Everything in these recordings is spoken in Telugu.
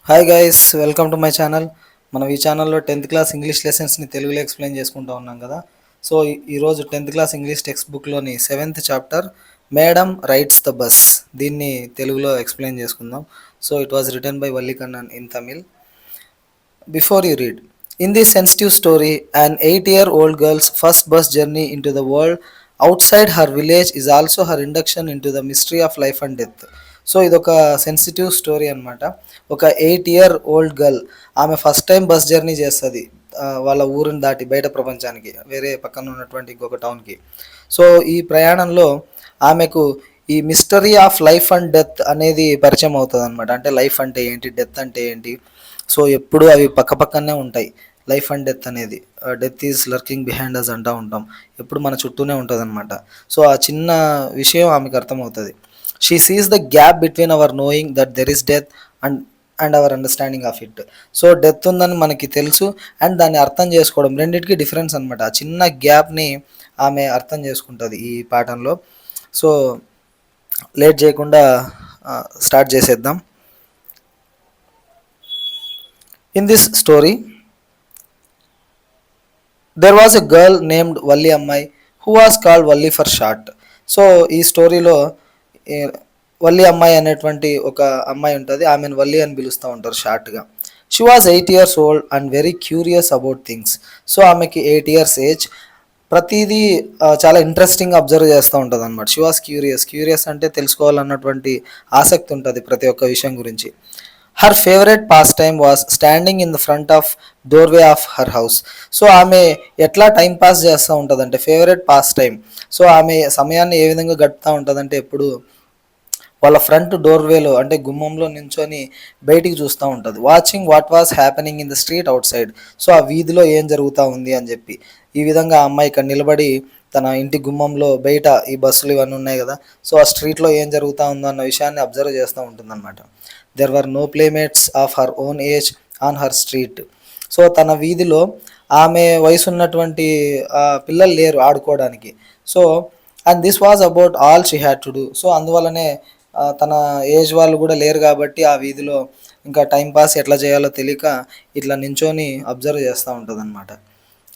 Hi guys, welcome to my channel. మనం ఈ ఛానల్లో 10th క్లాస్ ఇంగ్లీష్ లెసన్స్ని తెలుగులో ఎక్స్ప్లెయిన్ చేసుకుంటూ ఉన్నాం కదా. సో ఈరోజు 10th క్లాస్ ఇంగ్లీష్ టెక్స్ట్ బుక్లోని 7th chapter madam writes the bus, దీన్ని తెలుగులో ఎక్స్ప్లెయిన్ చేసుకుందాం. So it was written by Vallikannan in Tamil. Before you read, in this sensitive story, an 8-year-old girl's first bus journey into the world outside her village is also her induction into the mystery of life and death. So ఇదొక సెన్సిటివ్ స్టోరీ అనమాట. ఒక 8-year-old గర్ల్, ఆమె ఫస్ట్ టైం బస్ జర్నీ చేస్తుంది వాళ్ళ ఊరిని దాటి బయట ప్రపంచానికి, వేరే పక్కన ఉన్నటువంటి ఇంకొక టౌన్కి. సో ఈ ప్రయాణంలో ఆమెకు ఈ mystery of life and death అనేది పరిచయం అవుతుంది అనమాట. అంటే లైఫ్ అంటే ఏంటి, డెత్ అంటే ఏంటి. సో ఎప్పుడు అవి పక్క పక్కనే ఉంటాయి. లైఫ్ అండ్ డెత్ అనేది, death is lurking behind us అంటూ ఉంటాం. ఎప్పుడు మన చుట్టూనే ఉంటుంది అనమాట. సో ఆ చిన్న విషయం ఆమెకు అర్థమవుతుంది. She sees the gap between hour knowing that there is death and and our understanding of it. So death ఉందని మనకి తెలుసు అండ్ దాన్ని అర్థం చేసుకోవడం, రెండింటికి డిఫరెన్స్ అనమాట. ఆ చిన్న గ్యాప్ని ఆమె అర్థం చేసుకుంటుంది ఈ పాఠంలో. సో లేట్ చేయకుండా స్టార్ట్ చేసేద్దాం. In this story, there was a girl named Valli Ammai who was called Valli for short. So ఈ స్టోరీలో వల్లి అమ్మాయి అనేటువంటి ఒక అమ్మాయి ఉంటుంది. ఆమెను వల్లి అని పిలుస్తూ ఉంటారు షార్ట్గా. She was 8 years old and very curious about things. So ఆమెకి 8 years ఏజ్. ప్రతిదీ చాలా ఇంట్రెస్టింగ్ అబ్జర్వ్ చేస్తూ ఉంటుంది అనమాట. షీ వాజ్ క్యూరియస్ అంటే తెలుసుకోవాలన్నటువంటి ఆసక్తి ఉంటుంది ప్రతి ఒక్క విషయం గురించి. Her favourite pass time was standing in the front of doorway of her house. So ఆమె ఎట్లా టైం పాస్ చేస్తూ ఉంటుంది అంటే, ఫేవరెట్ పాస్ టైం. సో ఆమె సమయాన్ని ఏ విధంగా గడుపుతూ ఉంటుందంటే, ఎప్పుడు వాళ్ళ ఫ్రంట్ డోర్వేలో అంటే గుమ్మంలో నించొని బయటికి చూస్తూ ఉంటుంది. Watching what was happening in the street out side. So ఆ వీధిలో ఏం జరుగుతూ ఉంది అని చెప్పి. ఈ విధంగా ఆ అమ్మాయి ఇక్కడ నిలబడి తన ఇంటి గుమ్మంలో బయట ఈ బస్సులు ఇవన్నీ ఉన్నాయి కదా, సో ఆ స్ట్రీట్లో ఏం జరుగుతూ ఉందో అన్న విషయాన్ని అబ్జర్వ్ చేస్తూ ఉంటుందన్నమాట. There were no playmates of her own age on her street. So తన వీధిలో ఆమె వయసు ఉన్నటువంటి పిల్లలు లేరు ఆడుకోవడానికి. So and this was about all she had to do. So అందువల్లనే తన ఏజ్ వాళ్ళు కూడా లేరు కాబట్టి ఆ వీధిలో ఇంకా టైంపాస్ ఎట్లా చేయాలో తెలియక ఇట్లా నించొని అబ్జర్వ్ చేస్తూ ఉంటుంది అనమాట.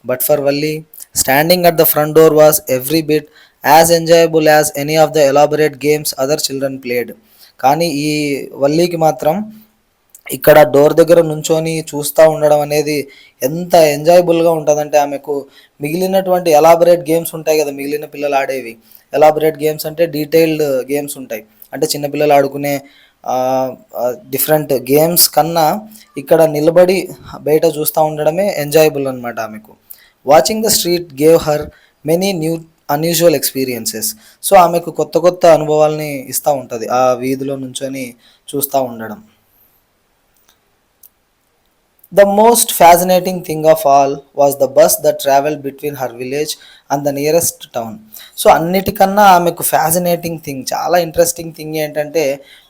But for Valli, standing at the front door was every bit as enjoyable as any of the elaborate games other children played. కానీ ఈ వల్లికి మాత్రం ఇక్కడ డోర్ దగ్గర నుంచొని చూస్తూ ఉండడం అనేది ఎంత ఎంజాయబుల్గా ఉంటుందంటే, ఆమెకు మిగిలినటువంటి ఎలాబొరేట్ గేమ్స్ ఉంటాయి కదా, మిగిలిన పిల్లలు ఆడేవి. ఎలాబొరేట్ గేమ్స్ అంటే డీటెయిల్డ్ గేమ్స్ ఉంటాయి, అంటే చిన్నపిల్లలు ఆడుకునే డిఫరెంట్ గేమ్స్ కన్నా ఇక్కడ నిలబడి బయట చూస్తూ ఉండడమే ఎంజాయబుల్ అనమాట ఆమెకు. Watching the street gave her many new unusual experiences. So ఆమెకు కొత్త కొత్త అనుభవాల్ని ఇస్తూ ఉంటుంది ఆ వీధిలో నుంచొని చూస్తూ ఉండడం. The most fascinating thing of all was the bus that traveled between her village and the nearest town. So అన్నిటికన్నా ఆమెకు ఫ్యాసినేటింగ్ థింగ్, చాలా ఇంట్రెస్టింగ్ థింగ్ ఏంటంటే,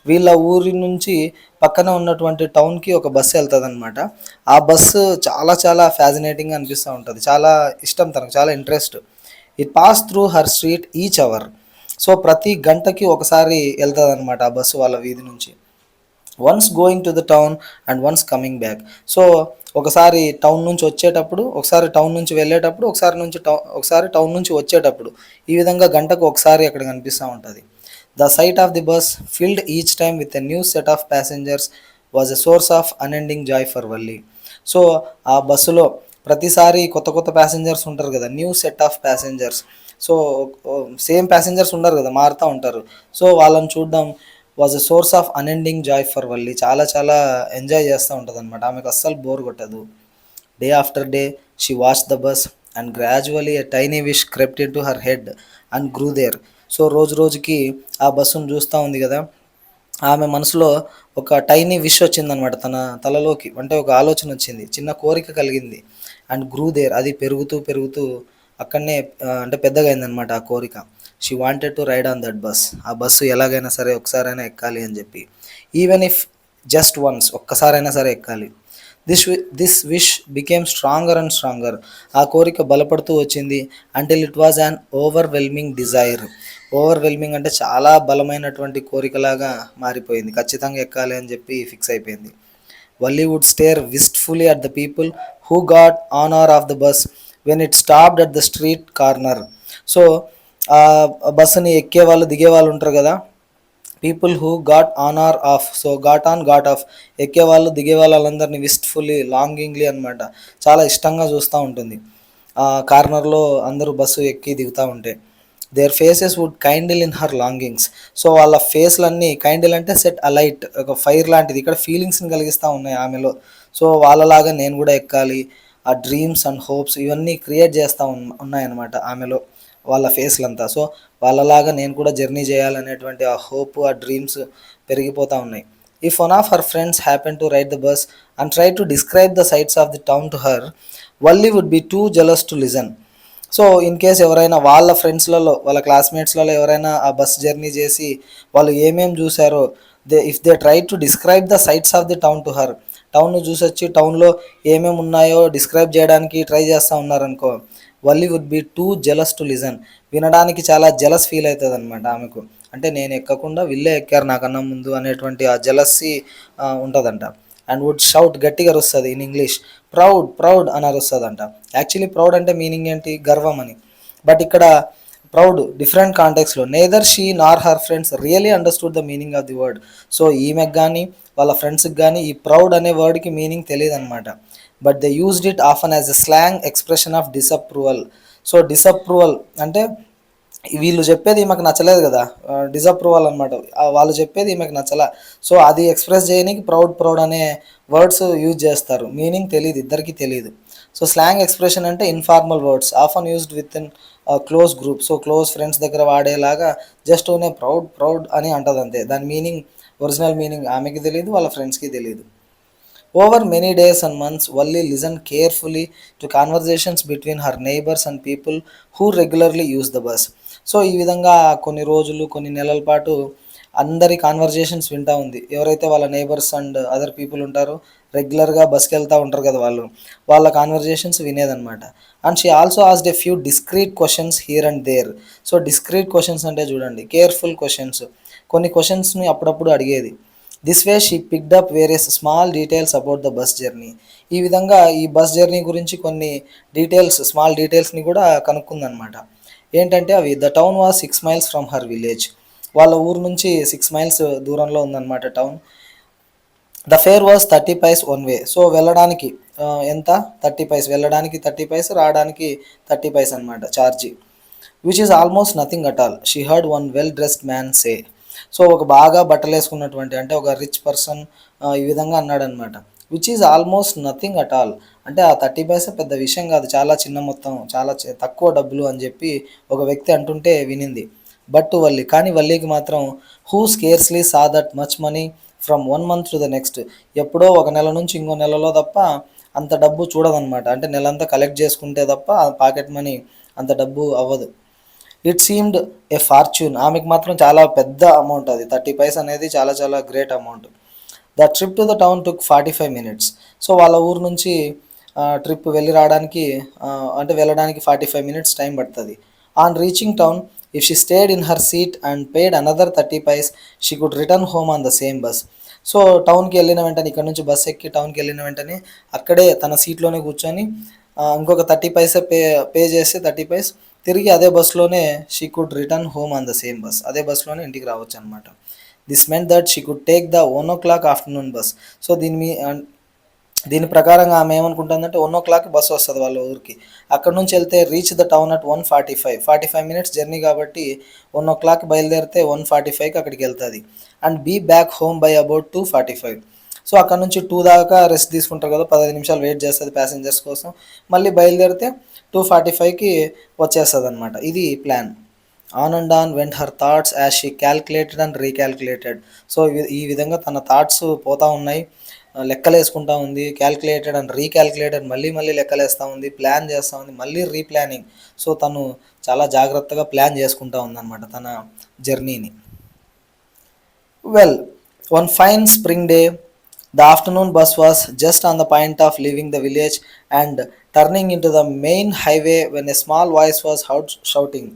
వీళ్ళ ఊరి నుంచి పక్కన ఉన్నటువంటి టౌన్కి ఒక బస్సు వెళ్తుంది అనమాట. ఆ బస్సు చాలా చాలా ఫ్యాసినేటింగ్ అనిపిస్తూ ఉంటుంది, చాలా ఇష్టం తనకు, చాలా interest. It pass through her street each hour. So ప్రతి గంటకి ఒకసారి వెళ్తుంది అనమాట ఆ బస్సు వాళ్ళ వీధి నుంచి. Once going to the town and once coming back. So ఒకసారి టౌన్ నుంచి వచ్చేటప్పుడు, ఒకసారి టౌన్ నుంచి వెళ్ళేటప్పుడు, ఒకసారి టౌన్ నుంచి వచ్చేటప్పుడు, ఈ విధంగా గంటకు ఒకసారి అక్కడ కనిపిస్తూ ఉంటుంది. The sight of the bus filled each time with a new set of passengers was a source of unending joy for Valli. So ఆ బస్సులో ప్రతిసారి కొత్త కొత్త ప్యాసింజర్స్ ఉంటారు కదా, new set of passengers. So same passengers ఉండరు కదా, మారుతూ ఉంటారు. సో వాళ్ళని చూడడం was a source of unending joy for Valli. చాలా చాలా ఎంజాయ్ చేస్తూ ఉంటుంది అనమాట, ఆమెకు అస్సలు బోర్ కొట్టదు. Day after day she watch the bus and gradually a tiny wish crept into her head and grew there. So రోజు రోజుకి ఆ బస్సును చూస్తూ ఉంది కదా, ఆమె మనసులో ఒక టైనీ విష్ వచ్చిందనమాట తన తలలోకి, అంటే ఒక ఆలోచన వచ్చింది, చిన్న కోరిక కలిగింది. అండ్ గ్రూ దేర్, అది పెరుగుతూ పెరుగుతూ అక్కడనే అంటే పెద్దగా అయిందనమాట ఆ కోరిక. She wanted to ride on that bus. ఆ బస్సు ఎలాగైనా సరే ఒకసారైనా ఎక్కాలి అని చెప్పి, ఈవెన్ ఇఫ్ జస్ట్ వన్స్, ఒక్కసారైనా సరే ఎక్కాలి. This wish became stronger and stronger. ఆ కోరిక బలపడుతూ వచ్చింది. Until it was an overwhelming desire. Overwhelming అంటే చాలా బలమైనటువంటి కోరికలాగా మారిపోయింది, ఖచ్చితంగా ఎక్కాలి అని చెప్పి ఫిక్స్ అయిపోయింది. Valli would stare wistfully at the people who got on or off the bus when it stopped at the street corner. So ఆ బస్సుని ఎక్కే వాళ్ళు దిగే వాళ్ళు ఉంటారు కదా, people who got on or off, so got on got off, ఎక్కే వాళ్ళు దిగే వాళ్ళందరినీ విస్ట్ఫుల్లీ లాంగింగ్లీ అనమాట, చాలా ఇష్టంగా చూస్తూ ఉంటుంది ఆ కార్నర్లో అందరూ బస్సు ఎక్కి దిగుతూ ఉంటే. There faces would kindle in her longings, so వాళ్ళ ఫేస్లన్నీ కైండిల్ అంటే సెట్ అలైట్, ఒక ఫైర్ లాంటిది ఇక్కడ ఫీలింగ్స్ని కలిగిస్తూ ఉన్నాయి ఆమెలో. సో వాళ్ళలాగా నేను కూడా ఎక్కాలి, ఆ డ్రీమ్స్ అండ్ హోప్స్ ఇవన్నీ క్రియేట్ చేస్తూ ఉన్నాయన్నమాట ఆమెలో వాళ్ళ ఫేస్లంతా. సో వాళ్ళలాగా నేను కూడా జర్నీ చేయాలనేటువంటి ఆ హోప్, ఆ డ్రీమ్స్ పెరిగిపోతూ ఉన్నాయి. If one of her friends happen to ride the bus and try to describe the sights of the town to her, Valli would be too jealous to listen. So in case ఎవరైనా వాళ్ళ ఫ్రెండ్స్లలో, వాళ్ళ క్లాస్మేట్స్లలో ఎవరైనా ఆ బస్ జర్నీ చేసి వాళ్ళు ఏమేమి చూసారో, if they try to describe the sights of the town to her, టౌన్ను చూసి వచ్చి టౌన్లో ఏమేమి ఉన్నాయో డిస్క్రైబ్ చేయడానికి ట్రై చేస్తూ ఉన్నారనుకో, Valli would be too jealous to listen, వినడానికి చాలా జెలస్ ఫీల్ అవుతుంది అనమాట ఆమెకు. అంటే నేను ఎక్కకుండా వీళ్ళే ఎక్కారు నాకన్నా ముందు అనేటువంటి ఆ జెలస్సీ ఉంటుందంట. అండ్ వుడ్ షౌట్, గట్టిగా అరుస్తుంది, ఇన్ ఇంగ్లీష్ ప్రౌడ్ ప్రౌడ్ అని అరుస్తుందంట. యాక్చువల్లీ ప్రౌడ్ అంటే మీనింగ్ ఏంటి, గర్వం అని. బట్ ఇక్కడ proud different కాంటెక్స్లో, neither she Nar her friends really understood the meaning of the word. So ఈమెకు కానీ వాళ్ళ ఫ్రెండ్స్కి కానీ ఈ ప్రౌడ్ అనే వర్డ్కి మీనింగ్ తెలియదు అనమాట. But they used it often as a slang expression of disapproval. So disapproval అంటే వీళ్ళు చెప్పేది ఈమెకు నచ్చలేదు కదా, డిజప్రూవల్ అనమాట, వాళ్ళు చెప్పేది ఈమెకు నచ్చలా. సో అది ఎక్స్ప్రెస్ చేయడానికి ప్రౌడ్ ప్రౌడ్ అనే వర్డ్స్ యూజ్ చేస్తారు, మీనింగ్ తెలియదు, ఇద్దరికి తెలియదు. సో స్లాంగ్ ఎక్స్ప్రెషన్ అంటే informal words often used with in close group. So close friends దగ్గర వాడేలాగా జస్ట్ నే ప్రౌడ్ ప్రౌడ్ అని అంటది అంతే, దాని మీనింగ్, ఒరిజినల్ మీనింగ్ ఆమెకి తెలియదు, వాళ్ళ ఫ్రెండ్స్కి తెలియదు. Over many days and months Valli listen carefully to conversations between her neighbours and people who regularly use the bus. So ఈ విధంగా కొన్ని రోజులు, కొన్ని నెలల పాటు అందరి కాన్వర్జేషన్స్ వింటూ ఉంది. ఎవరైతే వాళ్ళ నైబర్స్ అండ్ అదర్ పీపుల్ ఉంటారో, రెగ్యులర్గా బస్కి వెళ్తూ ఉంటారు కదా వాళ్ళు, వాళ్ళ కాన్వర్జేషన్స్ వినేదనమాట. And she also asked a few discreet questions here and there. So discreet questions అంటే చూడండి, కేర్ఫుల్ క్వశ్చన్స్, కొన్ని క్వశ్చన్స్ని అప్పుడప్పుడు అడిగేది. This way she picked up various small details about the bus journey. ఈ విధంగా ఈ బస్ జర్నీ గురించి కొన్ని డీటెయిల్స్, స్మాల్ డీటెయిల్స్ని కూడా కనుక్కుందనమాట. ఏంటంటే అవి, the town was 6 miles from her village, వాళ్ళ ఊరు నుంచి 6 miles దూరంలో ఉందన్నమాట town. The fair was 30 paise one way, so వెళ్ళడానికి ఎంత, 30 paise, వెళ్ళడానికి 30 paise, రావడానికి 30 paise అనమాట charge. Which is almost nothing at all, she heard one well dressed man say. So ఒక బాగా బట్టలు వేసుకున్నటువంటి, అంటే ఒక రిచ్ పర్సన్ ఈ విధంగా అన్నాడనమాట. Which is almost nothing at all, అంటే ఆ 30 paise పెద్ద విషయం కాదు, చాలా చిన్న మొత్తం, చాలా తక్కువ డబ్బులు అని చెప్పి ఒక వ్యక్తి అంటుంటే వినింది. బట్ టు వల్లి, కానీ వల్లికి మాత్రం, who scarcely saw that much money from 1 month to the next, ఎప్పుడో ఒక నెల నుంచి ఇంకో నెలలో తప్ప అంత డబ్బు చూడదనమాట. అంటే నెలంతా కలెక్ట్ చేసుకుంటే తప్ప పాకెట్ మనీ అంత డబ్బు అవ్వదు. ఇట్ సీమ్డ్ ఏ ఫార్చ్యూన్, ఆమెకు మాత్రం చాలా పెద్ద అమౌంట్ అది, 30 paise అనేది చాలా చాలా great amount. The trip to the town took 45 minutes. So వాళ్ళ ఊరు నుంచి ట్రిప్ వెళ్ళి రావడానికి అంటే వెళ్ళడానికి 45 minutes టైం పడుతుంది. On reaching town, if she stayed in her seat and paid another 30 paise, she could return home on the same bus. So టౌన్కి వెళ్ళిన వెంటనే, ఇక్కడ నుంచి బస్ ఎక్కి టౌన్కి వెళ్ళిన వెంటనే అక్కడే తన సీట్లోనే కూర్చొని ఇంకొక 30 paise పే చేస్తే 30 paise తిరిగి అదే బస్లోనే she could return home on the same bus, అదే బస్లోనే ఇంటికి రావచ్చు అనమాట. This meant that she could take the 1 o'clock afternoon bus. So దీని ప్రకారంగా ఆమె ఏమనుకుంటుందంటే 1 o'clock బస్సు వస్తుంది వాళ్ళ ఊరికి, అక్కడ నుంచి వెళ్తే reach the town at 1:45 minutes journey కాబట్టి 1 o'clock బయలుదేరితే 1:45కి అక్కడికి వెళ్తుంది. And be back home by about 2:45. So అక్కడ నుంచి 2 దాకా రెస్ట్ తీసుకుంటారు కదా, 15 నిమిషాలు వెయిట్ చేస్తుంది ప్యాసింజర్స్ కోసం, మళ్ళీ బయలుదేరితే 2:45కి వచ్చేస్తుంది అనమాట. ఇది plan. On and on went her thoughts as she calculated and recalculated. So ఈ విధంగా తన థాట్స్ పోతూ ఉన్నాయి, లెక్కలు వేసుకుంటూ ఉంది, క్యాల్కులేటెడ్ అండ్ రీక్యాల్కులేటెడ్, మళ్ళీ మళ్ళీ లెక్కలు వేస్తూ ఉంది, ప్లాన్ చేస్తూ ఉంది, మళ్ళీ రీప్లానింగ్. సో తను చాలా జాగ్రత్తగా ప్లాన్ చేసుకుంటూ ఉందన్నమాట తన జర్నీని. Well, one fine spring day, the afternoon bus was just on the point of leaving the village and turning into the main highway when a small voice was heard shouting,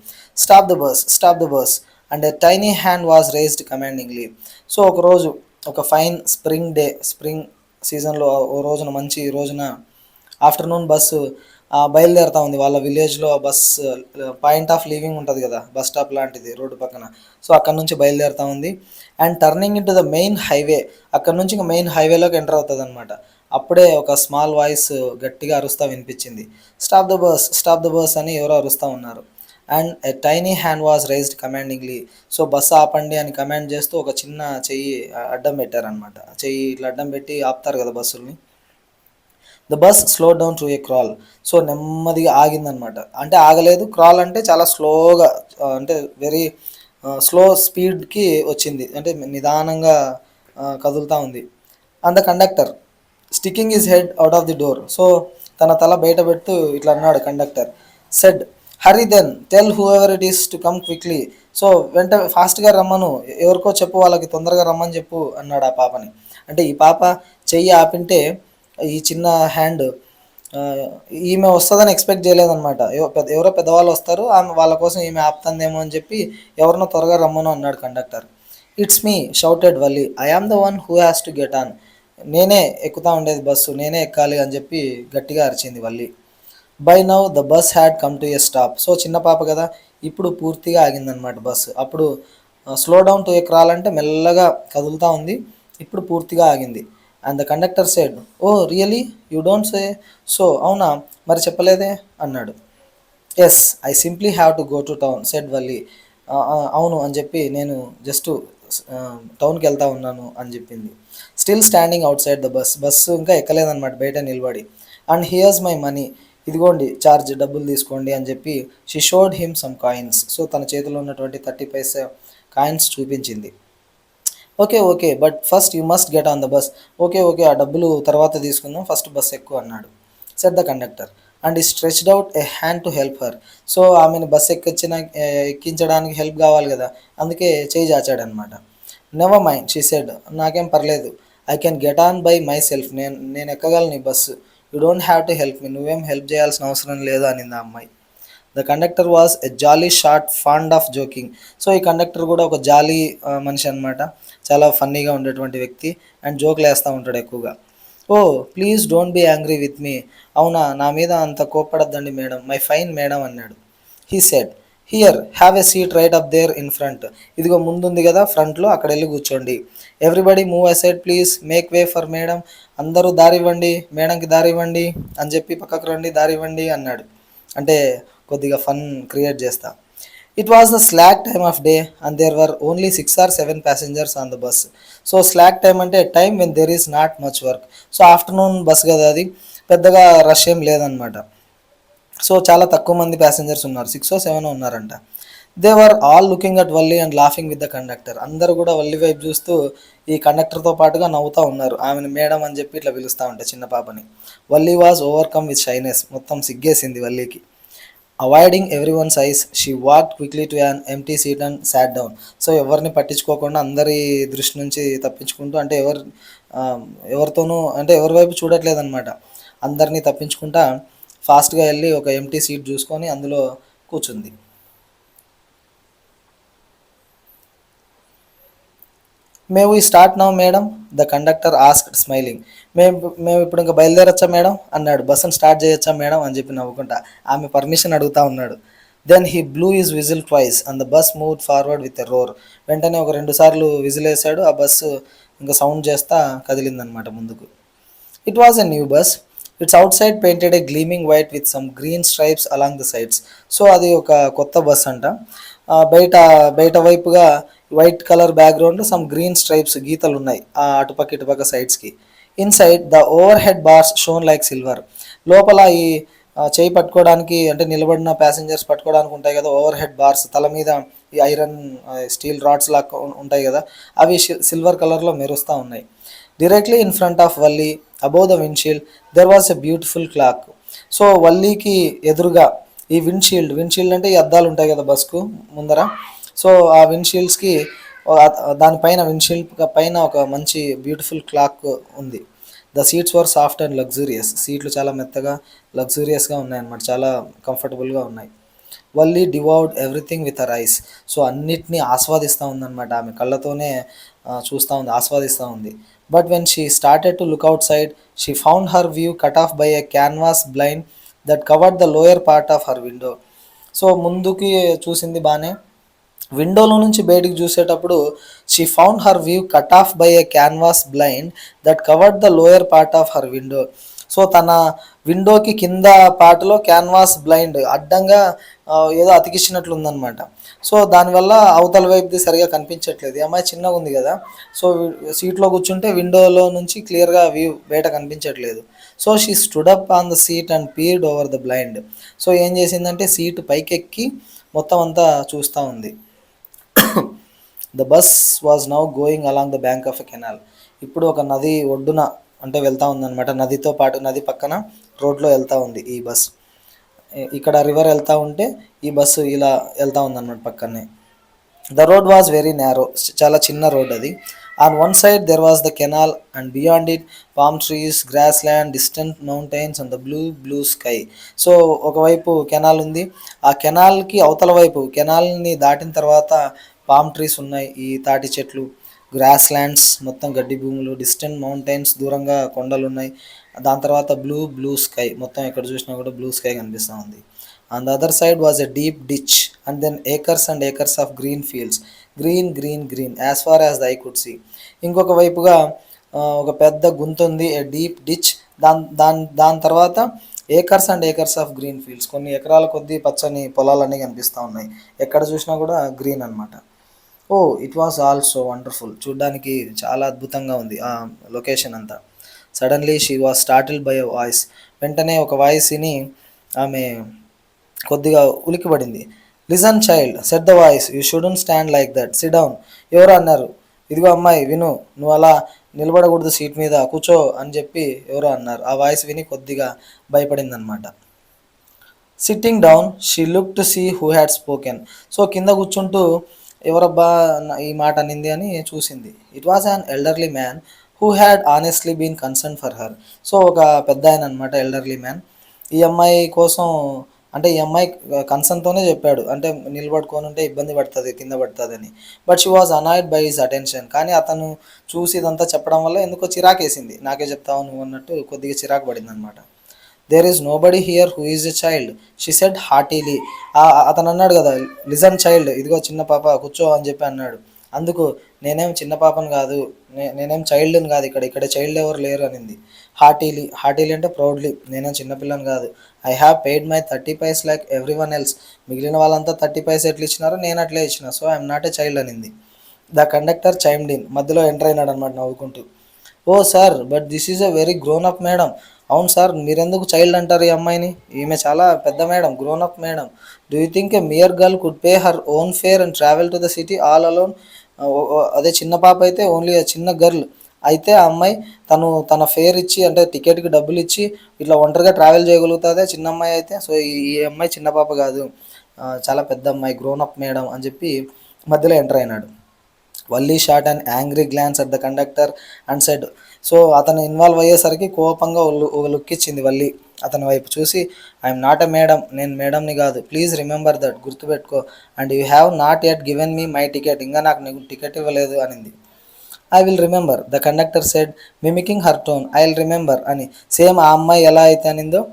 "Stop the bus! Stop the bus!" and a tiny hand was raised commandingly. So ఒక రోజు, ఒక ఫైన్ స్ప్రింగ్ డే, సీజన్లో ఓ రోజున మంచి రోజున ఆఫ్టర్నూన్ బస్సు బయలుదేరుతా ఉంది వాళ్ళ విలేజ్లో. బస్ పాయింట్ ఆఫ్ లీవింగ్ ఉంటుంది కదా, బస్ స్టాప్ లాంటిది రోడ్డు పక్కన. సో అక్కడ నుంచి బయలుదేరుతా ఉంది and turning in to the main highway. అక్కడ నుంచి ఇంకా మెయిన్ హైవేలోకి ఎంటర్ అవుతుంది అనమాట. అప్పుడే ఒక స్మాల్ వాయిస్ గట్టిగా అరుస్తా వినిపించింది. Stop the bus, stop the bus అని ఎవరో అరుస్తూ ఉన్నారు. And a tiny hand was raised commandingly. So bus ఆపండి అని కమాండ్ చేస్తూ ఒక చిన్న చెయ్యి అడ్డం పెట్టారనమాట. చెయ్యి ఇట్లా అడ్డం పెట్టి ఆపుతారు కదా బస్సుల్ని. The bus slow down to a crawl. So నెమ్మదిగా ఆగిందనమాట. అంటే ఆగలేదు, క్రాల్ అంటే చాలా స్లోగా, అంటే వెరీ స్లో స్పీడ్కి వచ్చింది, అంటే నిదానంగా కదులుతూ ఉంది. And the conductor sticking his head out of the door. So తన తల బయట పెడుతూ ఇట్లా అన్నాడు conductor. Said hurry then tell whoever it is to come quickly. So వెంట ఫాస్ట్గా రమ్మను, ఎవరికో చెప్పు, వాళ్ళకి తొందరగా రమ్మని చెప్పు అన్నాడు ఆ పాపని. అంటే ఈ పాప చెయ్యి ఆపింటే ఈ చిన్న హ్యాండ్ ఈమె వస్తుందని ఎక్స్పెక్ట్ చేయలేదన్నమాట. ఎవరో పెద్దవాళ్ళు వస్తారు, ఆమె వాళ్ళ కోసం ఈమె ఆపుతుందేమో అని చెప్పి ఎవరినో త్వరగా రమ్మను అన్నాడు conductor. It's me shouted Valli, I am the one who has to get on. నేనే ఎక్కుతా ఉండేది బస్సు, నేనే ఎక్కాలి అని చెప్పి గట్టిగా అరిచింది Valli. By now the bus had come to a stop. So చిన్న పాప కదా, ఇప్పుడు పూర్తిగా ఆగిందనమాట బస్సు. అప్పుడు slow down to a crawl అంటే మెల్లగా కదులుతూ ఉంది, ఇప్పుడు పూర్తిగా ఆగింది. And the conductor said oh really you don't say so. అవునా, మరి చెప్పలేదే అన్నాడు. Yes I simply have to go to town said Valli. అవును అని చెప్పి నేను జస్ట్ టౌన్కి వెళ్తా ఉన్నాను అని చెప్పింది. Still standing out side the bus. Bus ఇంకా ఎక్కలేదన్నమాట, బయట నిలబడి. అండ్ హియర్స్ మై మనీ, ఇదిగోండి ఛార్జ్, డబ్బులు తీసుకోండి అని చెప్పి she showed him some coins. So తన చేతిలో ఉన్నటువంటి 30 పైసా కాయిన్స్ చూపించింది. Okay okay but first you must get on the bus. Okay okay ఆ డబ్బులు తర్వాత తీసుకుందాం, ఫస్ట్ బస్ ఎక్కువ అన్నాడు. సెట్ ద కండక్టర్ అండ్ ఈ stretched out A hand to help her. So ఆమెను బస్ ఎక్కించడానికి హెల్ప్ కావాలి కదా, అందుకే చేయి చాచాడనమాట. నెవర్ మైండ్ షీ సెడ్, నాకేం పర్లేదు, I can get on by myself, నేను ఎక్కగలను ఈ bus, you don't have to help me, నువ్వేం హెల్ప్ చేయాల్సిన అవసరం లేదు అనింది ఆ అమ్మాయి. The conductor was a jolly short fond of joking. So ఈ కండక్టర్ కూడా ఒక జాలీ మనిషి అనమాట, చాలా ఫన్నీగా ఉండేటువంటి వ్యక్తి అండ్ జోకులు వేస్తూ ఉంటాడు ఎక్కువగా. Oh please don't be angry with me. అవునా, నా మీద అంత కోప్పడద్దండి మేడం, మై ఫైన్ మేడం అన్నాడు. He said here have a seat right up there in front. ఇదిగో ముందుంది కదా ఫ్రంట్లో, అక్కడ వెళ్ళి కూర్చోండి. Everybody move aside please, make way for madam. అందరూ దారి ఇవ్వండి, మేడంకి దారి ఇవ్వండి అని చెప్పి, పక్కకు రండి దారి ఇవ్వండి అన్నాడు. అంటే కొద్దిగా ఫన్ క్రియేట్ చేస్తా. It was the slack time of day and there were only 6 or 7 passengers on the bus. So slack time అంటే time when there is not much work. So afternoon bus కదా అది, పెద్దగా రష్ ఏం లేదనమాట. సో చాలా తక్కువ మంది ప్యాసింజర్స్ ఉన్నారు, 6 or 7 ఉన్నారంట. They were all looking at Valli and laughing with the conductor. అందరూ కూడా వల్లి వైపు చూస్తూ ఈ కండక్టర్తో పాటుగా నవ్వుతూ ఉన్నారు, ఆమెను మేడం అని చెప్పి ఇట్లా పిలుస్తూ ఉంటాయి చిన్న పాపని. Valli was overcome with shyness. మొత్తం సిగ్గేసింది వల్లికి. Avoiding everyone's eyes she walk quickly to an empty seat and sat down. So ఎవరిని పట్టించుకోకుండా, అందరి దృష్టి నుంచి తప్పించుకుంటూ, అంటే ఎవరితోనూ అంటే ఎవరి వైపు చూడట్లేదు అనమాట, అందరినీ తప్పించుకుంటా ఫాస్ట్గా వెళ్ళి ఒక ఎంటీ సీట్ చూసుకొని అందులో కూర్చుంది. May we start now madam, the conductor asked smiling. మేము ఇప్పుడు ఇంకా బయలుదేరచ్చా మేడం అన్నాడు. బస్సును స్టార్ట్ చేయొచ్చా మేడం అని చెప్పి నవ్వుకుంటా ఆమె పర్మిషన్ అడుగుతా ఉన్నాడు. Then he blew his whistle twice and the bus move forward with a roar. వెంటనే ఒక 2 సార్లు విజిల్ వేసాడు, ఆ బస్సు ఇంకా సౌండ్ చేస్తా కదిలిందనమాట ముందుకు. It was a new bus. Its outside painted a gleaming white with some green stripes along the sides. So అది ఒక కొత్త బస్ అంట. బయట బయట వైపుగా white colour background, some green stripes గీతలు ఉన్నాయి అటుపక్క ఇటుపక్క సైడ్స్కి. Inside the overhead bars shone like silver. లోపల ఈ చేయి పట్టుకోవడానికి, అంటే నిలబడిన ప్యాసింజర్స్ పట్టుకోవడానికి ఉంటాయి కదా ఓవర్ హెడ్ బార్స్, తల మీద ఈ ఐరన్ స్టీల్ రాడ్స్ లాగా ఉంటాయి కదా, అవి సిల్వర్ కలర్లో మెరుస్తూ ఉన్నాయి. Directly in front of Valli above the windshield there was a beautiful clock. So వల్లీకి ఎదురుగా ఈ విండ్షీల్డ్ అంటే ఈ అద్దాలు ఉంటాయి కదా బస్కు ముందర. సో ఆ విండ్షీల్డ్స్కి దానిపైన విండ్షీల్డ్ పైన ఒక మంచి బ్యూటిఫుల్ క్లాక్ ఉంది. The seats were soft and luxurious. సీట్లు చాలా మెత్తగా లగ్జూరియస్గా ఉన్నాయన్నమాట, చాలా కంఫర్టబుల్గా ఉన్నాయి. Valli devoured everything with her eyes. So అన్నిటినీ ఆస్వాదిస్తూ ఉందన్నమాట, ఆమె కళ్ళతోనే చూస్తూ ఉంది, ఆస్వాదిస్తూ ఉంది. But when she started to look outside she found her view cut off by a canvas blind that covered the lower part of her window. So ముందుకి చూసింది బాగానే, విండోలో నుంచి బయటికి చూసేటప్పుడు she found her view cut off by A canvas blind that covered the lower part of her window. So తన విండోకి కింద పార్ట్లో క్యాన్వాస్ బ్లైండ్ అడ్డంగా ఏదో అతికిచ్చినట్లు ఉందన్నమాట. సో దానివల్ల అవతల వైపుది సరిగా కనిపించట్లేదు. ఈ అమ్మాయి చిన్నగా ఉంది కదా, సో సీట్లో కూర్చుంటే విండోలో నుంచి క్లియర్గా వ్యూ బయట కనిపించట్లేదు. So she stood up on the seat and peered over the blind. So ఏం చేసిందంటే సీటు పైకెక్కి మొత్తం అంతా చూస్తూ ఉంది. The bus was now going along the bank of a canal. ఇప్పుడు ఒక నది ఒడ్డున అంటే వెళ్తూ ఉందన్నమాట, నదితో పాటు నది పక్కన రోడ్లో వెళ్తూ ఉంది ఈ బస్. ఇక్కడ రివర్ వెళ్తూ ఉంటే ఈ బస్సు ఇలా వెళ్తూ ఉందన్నమాట పక్కనే. The road was very narrow, చాలా చిన్న రోడ్ అది. On one side there was the canal and beyond it palm trees, grass land, distant mountains and the blue sky. So ఒకవైపు కెనాల్ ఉంది, ఆ కెనాల్కి అవతల వైపు, కెనాల్ని దాటిన తర్వాత పామ్ ట్రీస్ ఉన్నాయి, ఈ తాటి చెట్లు, గ్రాస్ ల్యాండ్స్ మొత్తం గడ్డి భూములు, డిస్టెంట్ మౌంటైన్స్ దూరంగా కొండలు ఉన్నాయి, దాని తర్వాత బ్లూ స్కై, మొత్తం ఎక్కడ చూసినా కూడా బ్లూ స్కై కనిపిస్తూ ఉంది. On the other side was a deep ditch and then acres and acres of green fields, green as far as the eye could see. ఇంకొక వైపుగా ఒక పెద్ద గుంత ఉంది, ఏ డీప్ డిచ్, దాని తర్వాత acres and acres of green fields, కొన్ని ఎకరాల కొద్దీ పచ్చని పొలాలన్నీ కనిపిస్తూ ఉన్నాయి, ఎక్కడ చూసినా కూడా గ్రీన్ అనమాట. Oh it was also wonderful, చూడ్డానికి చాలా అద్భుతంగా ఉంది ఆ లొకేషన్ అంతా. Suddenly she was startled by a voice, వెంటనే ఒక వాయిస్ విని ఆమె కొద్దిగా ఉలికిపడింది. Listen child said the voice, you shouldn't stand like that, sit down. ఎవరు అన్నారు, ఇదిగో అమ్మాయి విను, నువ్వు అలా నిలబడకూడదు, సీట్ మీద కూర్చో అని చెప్పి ఎవరో అన్నారు. ఆ వాయిస్ విని కొద్దిగా భయపడిందనమాట. Sitting down she look to see who had spoken. So కింద కూర్చుంటూ ఎవరబ్బా ఈ మాట అనింది అని చూసింది. It was an elderly man who had honestly been concern for her. So ఒక పెద్ద ఆయన అనమాట, ఎల్డర్లీ మ్యాన్. ఈ అమ్మాయి కోసం అంటే ఈ అమ్మాయి కన్సర్న్తోనే చెప్పాడు, అంటే నిలబడుకొని ఉంటే ఇబ్బంది పడుతుంది, కింద పడుతుంది అని. But she was annoyed by his attention. కానీ అతను చూసి ఇదంతా చెప్పడం వల్ల ఎందుకో చిరాకేసింది, నాకే చెప్తావు నువ్వు అన్నట్టు కొద్దిగా చిరాకు పడింది అనమాట. There is nobody here who is a child, she said haughtily. అతను అన్నాడు కదా, లిజన్ చైల్డ్, ఇదిగో చిన్న పాప కూర్చో అని చెప్పి అన్నాడు. అందుకు నేనేం చిన్న పాపను కాదు, నేనేం చైల్డ్ని కాదు, ఇక్కడ చైల్డ్ ఎవరు లేరు అనింది. హార్టీలీ అంటే ప్రౌడ్లీ, నేనేం చిన్నపిల్లని కాదు. I have paid my 30 paise like everyone else. మిగిలిన వాళ్ళంతా 30 పైస్ ఎట్లా ఇచ్చినారో నేను అట్లే ఇచ్చిన. So I'm not a child అనింది. ద కండక్టర్ చైమ్డ్ ఇన్, మధ్యలో ఎంటర్ అయినాడు అనమాట నవ్వుకుంటూ. Oh sir, but this is a very grown up madam. అవును సార్, మీరెందుకు చైల్డ్ అంటారు ఈ అమ్మాయిని, ఈమె చాలా పెద్ద madam, grown up madam. Do you think a mere girl could pay her own fair and travel to the city all alone. అదే చిన్న పాప అయితే, ఓన్లీ చిన్న గర్ల్ అయితే ఆ అమ్మాయి తన ఫేర్ ఇచ్చి, అంటే టికెట్కి డబ్బులు ఇచ్చి ఇట్లా ఒంటరిగా ట్రావెల్ చేయగలుగుతుంది, చిన్న అమ్మాయి అయితే. సో ఈ అమ్మాయి చిన్న పాప కాదు, చాలా పెద్ద అమ్మాయి, గ్రోన్ అప్ మేడం అని చెప్పి మధ్యలో ఎంటర్ అయినాడు. Valli shot and angry glance at the conductor and said. So అతను ఇన్వాల్వ్ అయ్యేసరికి కోపంగా ఒక లుక్ ఇచ్చింది వల్లి అతని వైపు చూసి. ఐఎమ్ నాట్ ఎ మేడం, నేను మేడంని కాదు, ప్లీజ్ రిమెంబర్ దట్, గుర్తుపెట్టుకో. And you have not yet given me my ticket, ఇంకా నాకు నీకు టికెట్ ఇవ్వలేదు అనింది. I will remember, the conductor said mimicking her tone. I will remember అని సేమ్ ఆ అమ్మాయి ఎలా అయితే అనిందో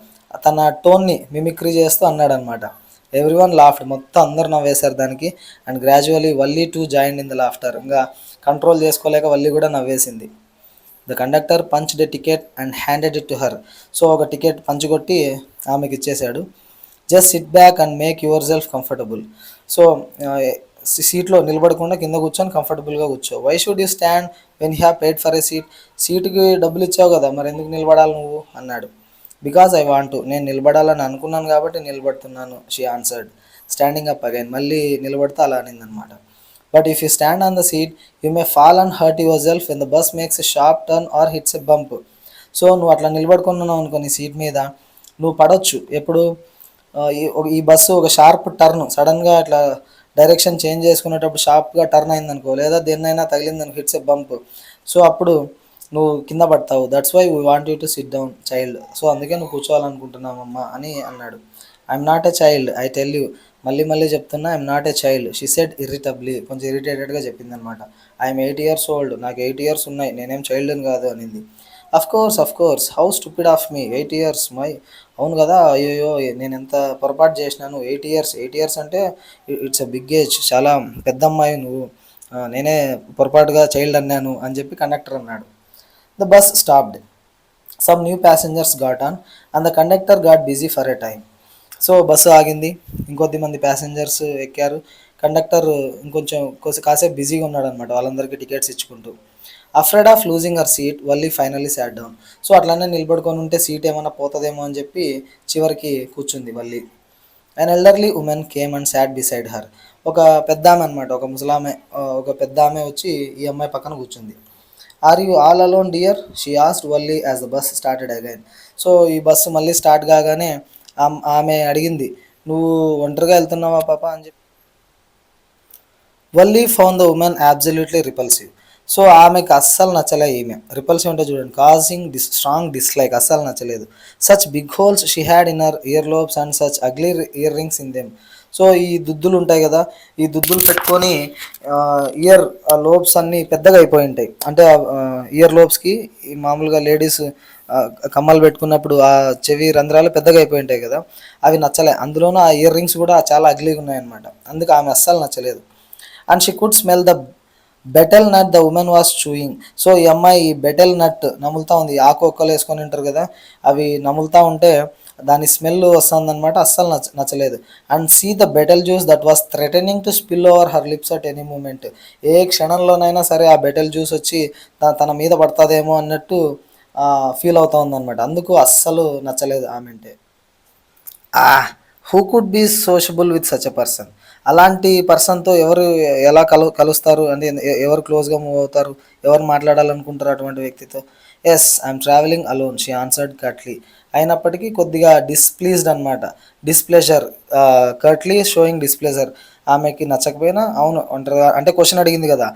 తన టోన్ని మిమిక్రీ చేస్తూ అన్నాడనమాట. ఎవ్రీవన్ లాఫ్డ్, మొత్తం అందరు నవ్వేశారు దానికి. And gradually Valli too join in the laughter, ఇంకా కంట్రోల్ చేసుకోలేక వల్లీ కూడా నవ్వేసింది. The conductor punched a ticket and handed it to her. So ఒక టికెట్ పంచుకొట్టి ఆమెకి ఇచ్చేశాడు. Just sit back and make yourself comfortable. So సీట్లో నిలబడకుండా కింద కూర్చొని కంఫర్టబుల్గా కూర్చో. Why should you stand when you have paid for a seat. సీటుకి డబ్బులు ఇచ్చావు కదా, మరి ఎందుకు నిలబడాలి నువ్వు అన్నాడు. బికాజ్ ఐ వాంట్ టు, నేను నిలబడాలని అనుకున్నాను కాబట్టి నిలబడుతున్నాను, she answered standing up again. మళ్ళీ నిలబడితే అలా అనిందనమాట. But if you stand on the seat you may fall and hurt yourself when the bus makes a sharp turn or hits a bump. So నువ్వు అట్లా నిలబడుకున్నావు అనుకో నీ సీట్ మీద, నువ్వు పడవచ్చు. ఎప్పుడు ఈ బస్సు ఒక షార్ప్ టర్న్ సడన్గా అట్లా డైరెక్షన్ చేంజ్ చేసుకునేటప్పుడు షార్ప్గా టర్న్ అయిందనుకో, లేదా దేన్నైనా తగిలిందనుకో, హిట్స్ ఎ బంప్. సో అప్పుడు నువ్వు కింద పడతావు. That's why we want you to sit down child. So అందుకే నువ్వు కూర్చోవాలనుకుంటున్నామమ్మా అని అన్నాడు. I'm not a child I tell you, మళ్ళీ మళ్ళీ చెప్తున్నా, I'm not a child, she said irritably, కొంచెం ఇరిటేటెడ్గా చెప్పిందనమాట. ఐఎమ్ 8 years ఓల్డ్, నాకు 8 years ఉన్నాయి, నేనేం చైల్డ్ని కాదు అనింది. Of course, how stupid of me, 8 years my, అవును కదా, అయ్యోయ్యో నేను ఎంత పొరపాటు చేసినాను, 8 years అంటే ఇట్స్ ఎ బిగ్ ఏజ్, చాలా పెద్ద అమ్మాయి నువ్వు, నేనే పొరపాటుగా చైల్డ్ అన్నాను అని చెప్పి కండక్టర్ అన్నాడు. The bus stopped, some new passengers got on and the conductor got busy for a time. So bus ఆగింది, ఇంకొద్ది మంది ప్యాసింజర్స్ ఎక్కారు. కండక్టర్ ఇంకొంచెం కాసేపు బిజీగా ఉన్నాడు అనమాట, వాళ్ళందరికీ టికెట్స్ ఇచ్చుకుంటూ. Afraid of losing her seat Valli finally short down. So అట్లానే నిలబడుకొని ఉంటే సీట్ ఏమైనా పోతుందేమో అని చెప్పి చివరికి కూర్చుంది Valli. An elderly woman came and sat beside her. ఒక పెద్ద ఆమె అనమాట, ఒక ముసలామె, ఒక పెద్ద ఆమె వచ్చి ఈ అమ్మాయి పక్కన కూర్చుంది. Are you all alone dear, she asked Valli as the bus started again. So ఈ బస్సు మళ్ళీ స్టార్ట్ కాగానే ఆమె అడిగింది, నువ్వు ఒంటరిగా వెళ్తున్నావా పాప అని చెప్పి. Valli found the woman absolutely repulsive. So ఆమెకు అస్సలు నచ్చలే ఈమె. రిపల్సివ్ అంటే చూడండి, కాజింగ్ స్ట్రాంగ్ డిస్లైక్, అస్సలు నచ్చలేదు. Such big holes she had in her earlobes and such ugly earrings in them. So ఈ దుద్దులు ఉంటాయి కదా, ఈ దుద్దులు పెట్టుకొని ఇయర్ లోబ్స్ అన్నీ పెద్దగా అయిపోయి ఉంటాయి. అంటే ఇయర్ లోబ్స్కి మామూలుగా లేడీస్ కమ్మలు పెట్టుకున్నప్పుడు ఆ చెవి రంధ్రాలు పెద్దగా అయిపోయి ఉంటాయి కదా, అవి నచ్చలే. అందులోనూ ఆ ఇయర్ రింగ్స్ కూడా చాలా అగ్లీగా ఉన్నాయన్నమాట, అందుకు ఆమె అస్సలు నచ్చలేదు. And she could smell the betel nut the woman was chewing. So ఈ అమ్మాయి ఈ బెటల్ నట్ నములుతూ ఉంది, ఆకు ఒక్కలు వేసుకొని ఉంటారు కదా, అవి నములుతూ ఉంటే దాని స్మెల్ వస్తుందన్నమాట, అస్సలు నచ్చలేదు. And see the betel juice that was threatening to spill over her lips at any moment. ఏ క్షణంలోనైనా సరే ఆ బెటల్ జ్యూస్ వచ్చి తన మీద పడుతుందేమో అన్నట్టు ఫీల్ అవుతా ఉందన్నమాట, అందుకు అస్సలు నచ్చలేదు ఆమె అంటే. Who could be sociable with such a person. అలాంటి పర్సన్తో ఎవరు ఎలా కలుస్తారు అంటే ఎవరు క్లోజ్గా మూవ్ అవుతారు, ఎవరు మాట్లాడాలనుకుంటారు అటువంటి వ్యక్తితో. Yes, I'm travelling alone, she answered curtly. అయినప్పటికీ కొద్దిగా డిస్ప్లీజ్డ్ అనమాట, డిస్ప్లెజర్, కట్లీ షోయింగ్ డిస్ప్లెజర్. ఆమెకి నచ్చకపోయినా అవును ఒంటరిగా అంటే క్వశ్చన్ అడిగింది కదా,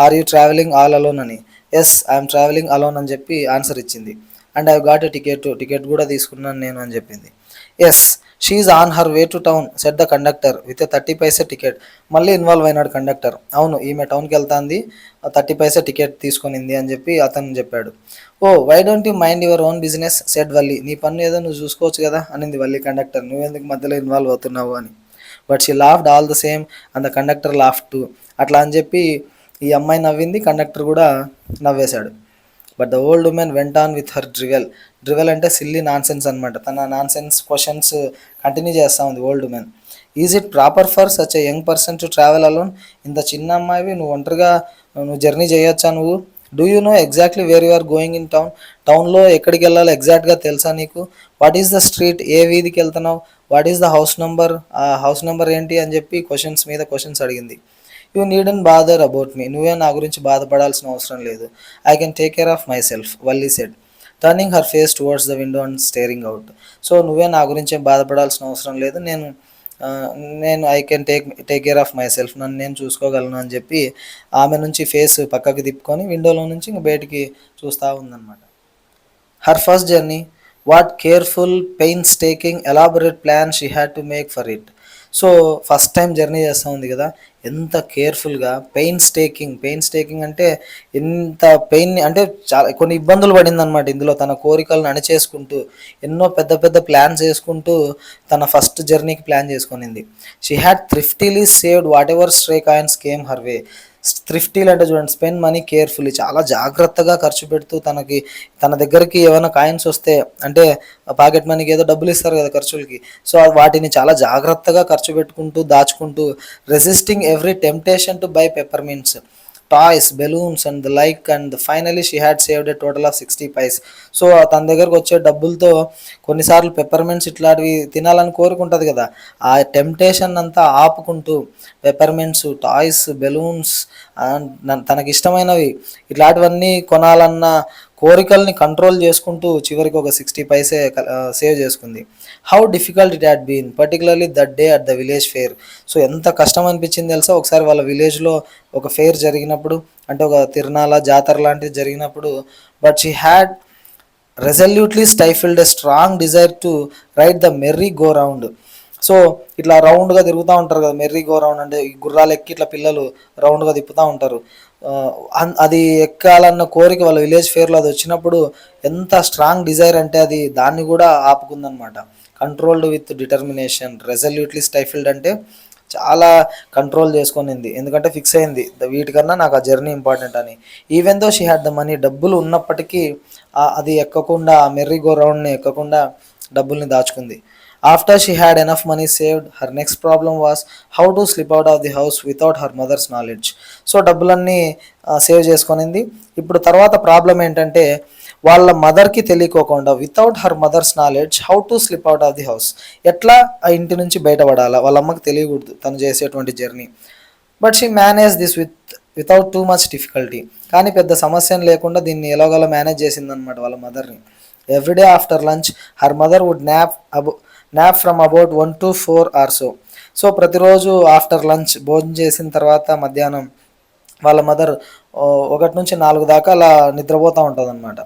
are you travelling all alone అని. ఎస్, ఐఎమ్ ట్రావెలింగ్ అలోన్ అని చెప్పి ఆన్సర్ ఇచ్చింది. And I got a ticket కూడా తీసుకున్నాను నేను అని చెప్పింది. Yes, she on her way to town said the conductor with a 30 paisa ticket. మళ్ళీ ఇన్వాల్వ్ అయినాడు కండక్టర్. అవును ఈమె టౌన్కి వెళ్తాంది, 30 పైసా టికెట్ తీసుకునింది అని చెప్పి అతను చెప్పాడు. Oh why don't you mind your own business said Valli. నీ పన్ను ఏదో నువ్వు చూసుకోవచ్చు కదా అనింది వల్లి కండక్టర్, నువ్వెందుకు మధ్యలో ఇన్వాల్వ్ అవుతున్నావు అని. But she laughed all the same and the conductor laughed too. అట్లా అని చెప్పి ఈ అమ్మాయి నవ్వింది, కండక్టర్ కూడా నవ్వేశాడు. But the old woman went on with her drivel అంటే సిల్లీ నాన్సెన్స్ అనమాట, తన నాన్సెన్స్ క్వశ్చన్స్ కంటిన్యూ చేస్తూ ఉంది old woman. Is it proper for such a young person to travel alone. ఇంత చిన్న అమ్మాయివి నువ్వు ఒంటరిగా నువ్వు జర్నీ చేయొచ్చా నువ్వు. Do you know exactly where you are going in town. టౌన్లో ఎక్కడికి వెళ్ళాలో ఎగ్జాక్ట్గా తెలుసా నీకు. వాట్ ఈస్ ద స్ట్రీట్, ఏ వీధికి వెళ్తున్నావు. What is the house number, ఆ హౌస్ నెంబర్ ఏంటి అని చెప్పి క్వశ్చన్స్ మీద క్వశ్చన్స్ అడిగింది. You needn't bother about me, నువ్వే నా గురించి బాధపడాల్సిన అవసరం లేదు. I can take care of myself Valli said, turning her face towards the window and staring out. So నువ్వే నా గురించి ఏం బాధపడాల్సిన అవసరం లేదు, ఆ, నేను I can take care of myself, నన్ను నేను చూసుకోగలను అని చెప్పి ఆమె నుంచి ఫేస్ పక్కకి తిప్పుకొని విండోలో నుంచి ఇంక బయటికి చూస్తూ ఉందన్నమాట. Her first journey, what careful pains taking elaborate plan she had to make for it. So first time journey చేస్తూ ఉంది కదా, ఎంత కేర్ఫుల్గా పెయిన్స్ టేకింగ్ అంటే ఎంత పెయిన్ అంటే చాలా కొన్ని ఇబ్బందులు పడింది అనమాట ఇందులో, తన కోరికలను అణిచేసుకుంటూ ఎన్నో పెద్ద పెద్ద ప్లాన్స్ చేసుకుంటూ తన ఫస్ట్ జర్నీకి ప్లాన్ చేసుకునింది. She had thriftily saved whatever stray coins came her way. Thriftily అంటే చూడండి, స్పెండ్ మనీ కేర్ఫుల్లీ, చాలా జాగ్రత్తగా ఖర్చు పెడుతూ తన దగ్గరికి ఏమైనా కాయిన్స్ వస్తే అంటే పాకెట్ మనీకి ఏదో డబ్బులు ఇస్తారు కదా ఖర్చులకి, సో వాటిని చాలా జాగ్రత్తగా ఖర్చు పెట్టుకుంటూ దాచుకుంటూ, resisting every temptation to buy peppermints, toys, balloons and the like. And finally she had saved a total of 60 paise. So తన దగ్గరకు వచ్చే డబ్బులతో కొన్నిసార్లు పెప్పర్మెంట్స్ ఇట్లాంటివి తినాలని కోరుకుంటుంది కదా, ఆ టెంప్టేషన్ అంతా ఆపుకుంటూ పెప్పర్మెంట్స్, టాయ్స్, బెలూన్స్, తనకి ఇష్టమైనవి ఇట్లాంటివన్నీ కొనాలన్న కోరికల్ని కంట్రోల్ చేసుకుంటూ చివరికి ఒక 60 పైసే సేవ్ చేసుకుంది. How difficult it had been particularly that day at the village fair. So ఎంత కష్టం అనిపించింది తెలుసా ఒకసారి వాళ్ళ విలేజ్లో ఒక ఫెయిర్ జరిగినప్పుడు, అంటే ఒక తిరునాళ జాతర లాంటిది జరిగినప్పుడు. But she had resolutely stifled a strong desire to ride the merry go round. So ఇట్లా రౌండ్గా తిరుగుతూ ఉంటారు కదా, మెర్రీ గో రౌండ్ అంటే ఈ గుర్రాలు ఎక్కి ఇట్లా పిల్లలు రౌండ్గా తిప్పుతూ ఉంటారు. అది ఎక్కాలన్న కోరిక వాళ్ళ విలేజ్ ఫేర్లో అది వచ్చినప్పుడు ఎంత స్ట్రాంగ్ డిజైర్ అంటే అది దాన్ని కూడా ఆపుకుందనమాట. కంట్రోల్డ్ విత్ డిటర్మినేషన్, రెజల్యూట్లీ స్టైఫిల్డ్ అంటే చాలా కంట్రోల్ చేసుకొనింది, ఎందుకంటే ఫిక్స్ అయింది వీటికన్నా నాకు ఆ జర్నీ ఇంపార్టెంట్ అని. Even though she had the money, డబ్బులు ఉన్నప్పటికీ అది ఎక్కకుండా, ఆ మెర్రీ గో రౌండ్ని ఎక్కకుండా డబ్బుల్ని దాచుకుంది. After she had enough money saved, her next problem was how to slip out of the house without her mother's knowledge. So డబ్బులన్నీ సేవ్ చేసుకొనింది. ఇప్పుడు తర్వాత ప్రాబ్లం ఏంటంటే వాళ్ళ మదర్కి తెలియకోకుండా, without her mother's knowledge, how to slip out of the house, ఎట్లా ఆ ఇంటి నుంచి బయటపడాలా, వాళ్ళ అమ్మకి తెలియకూడదు తను చేసేటువంటి journey. But she manage this without too much difficulty. కానీ పెద్ద సమస్యను లేకుండా దీన్ని ఎలాగోలా మేనేజ్ చేసిందనమాట వాళ్ళ మదర్ని. Everyday after lunch her mother would nap from about 1 to 4 or so. So ప్రతిరోజు ఆఫ్టర్ లంచ్ భోజనం చేసిన తర్వాత మధ్యాహ్నం వాళ్ళ మదర్ 1 నుంచి 4 దాకా అలా నిద్రపోతూ ఉంటుంది అనమాట.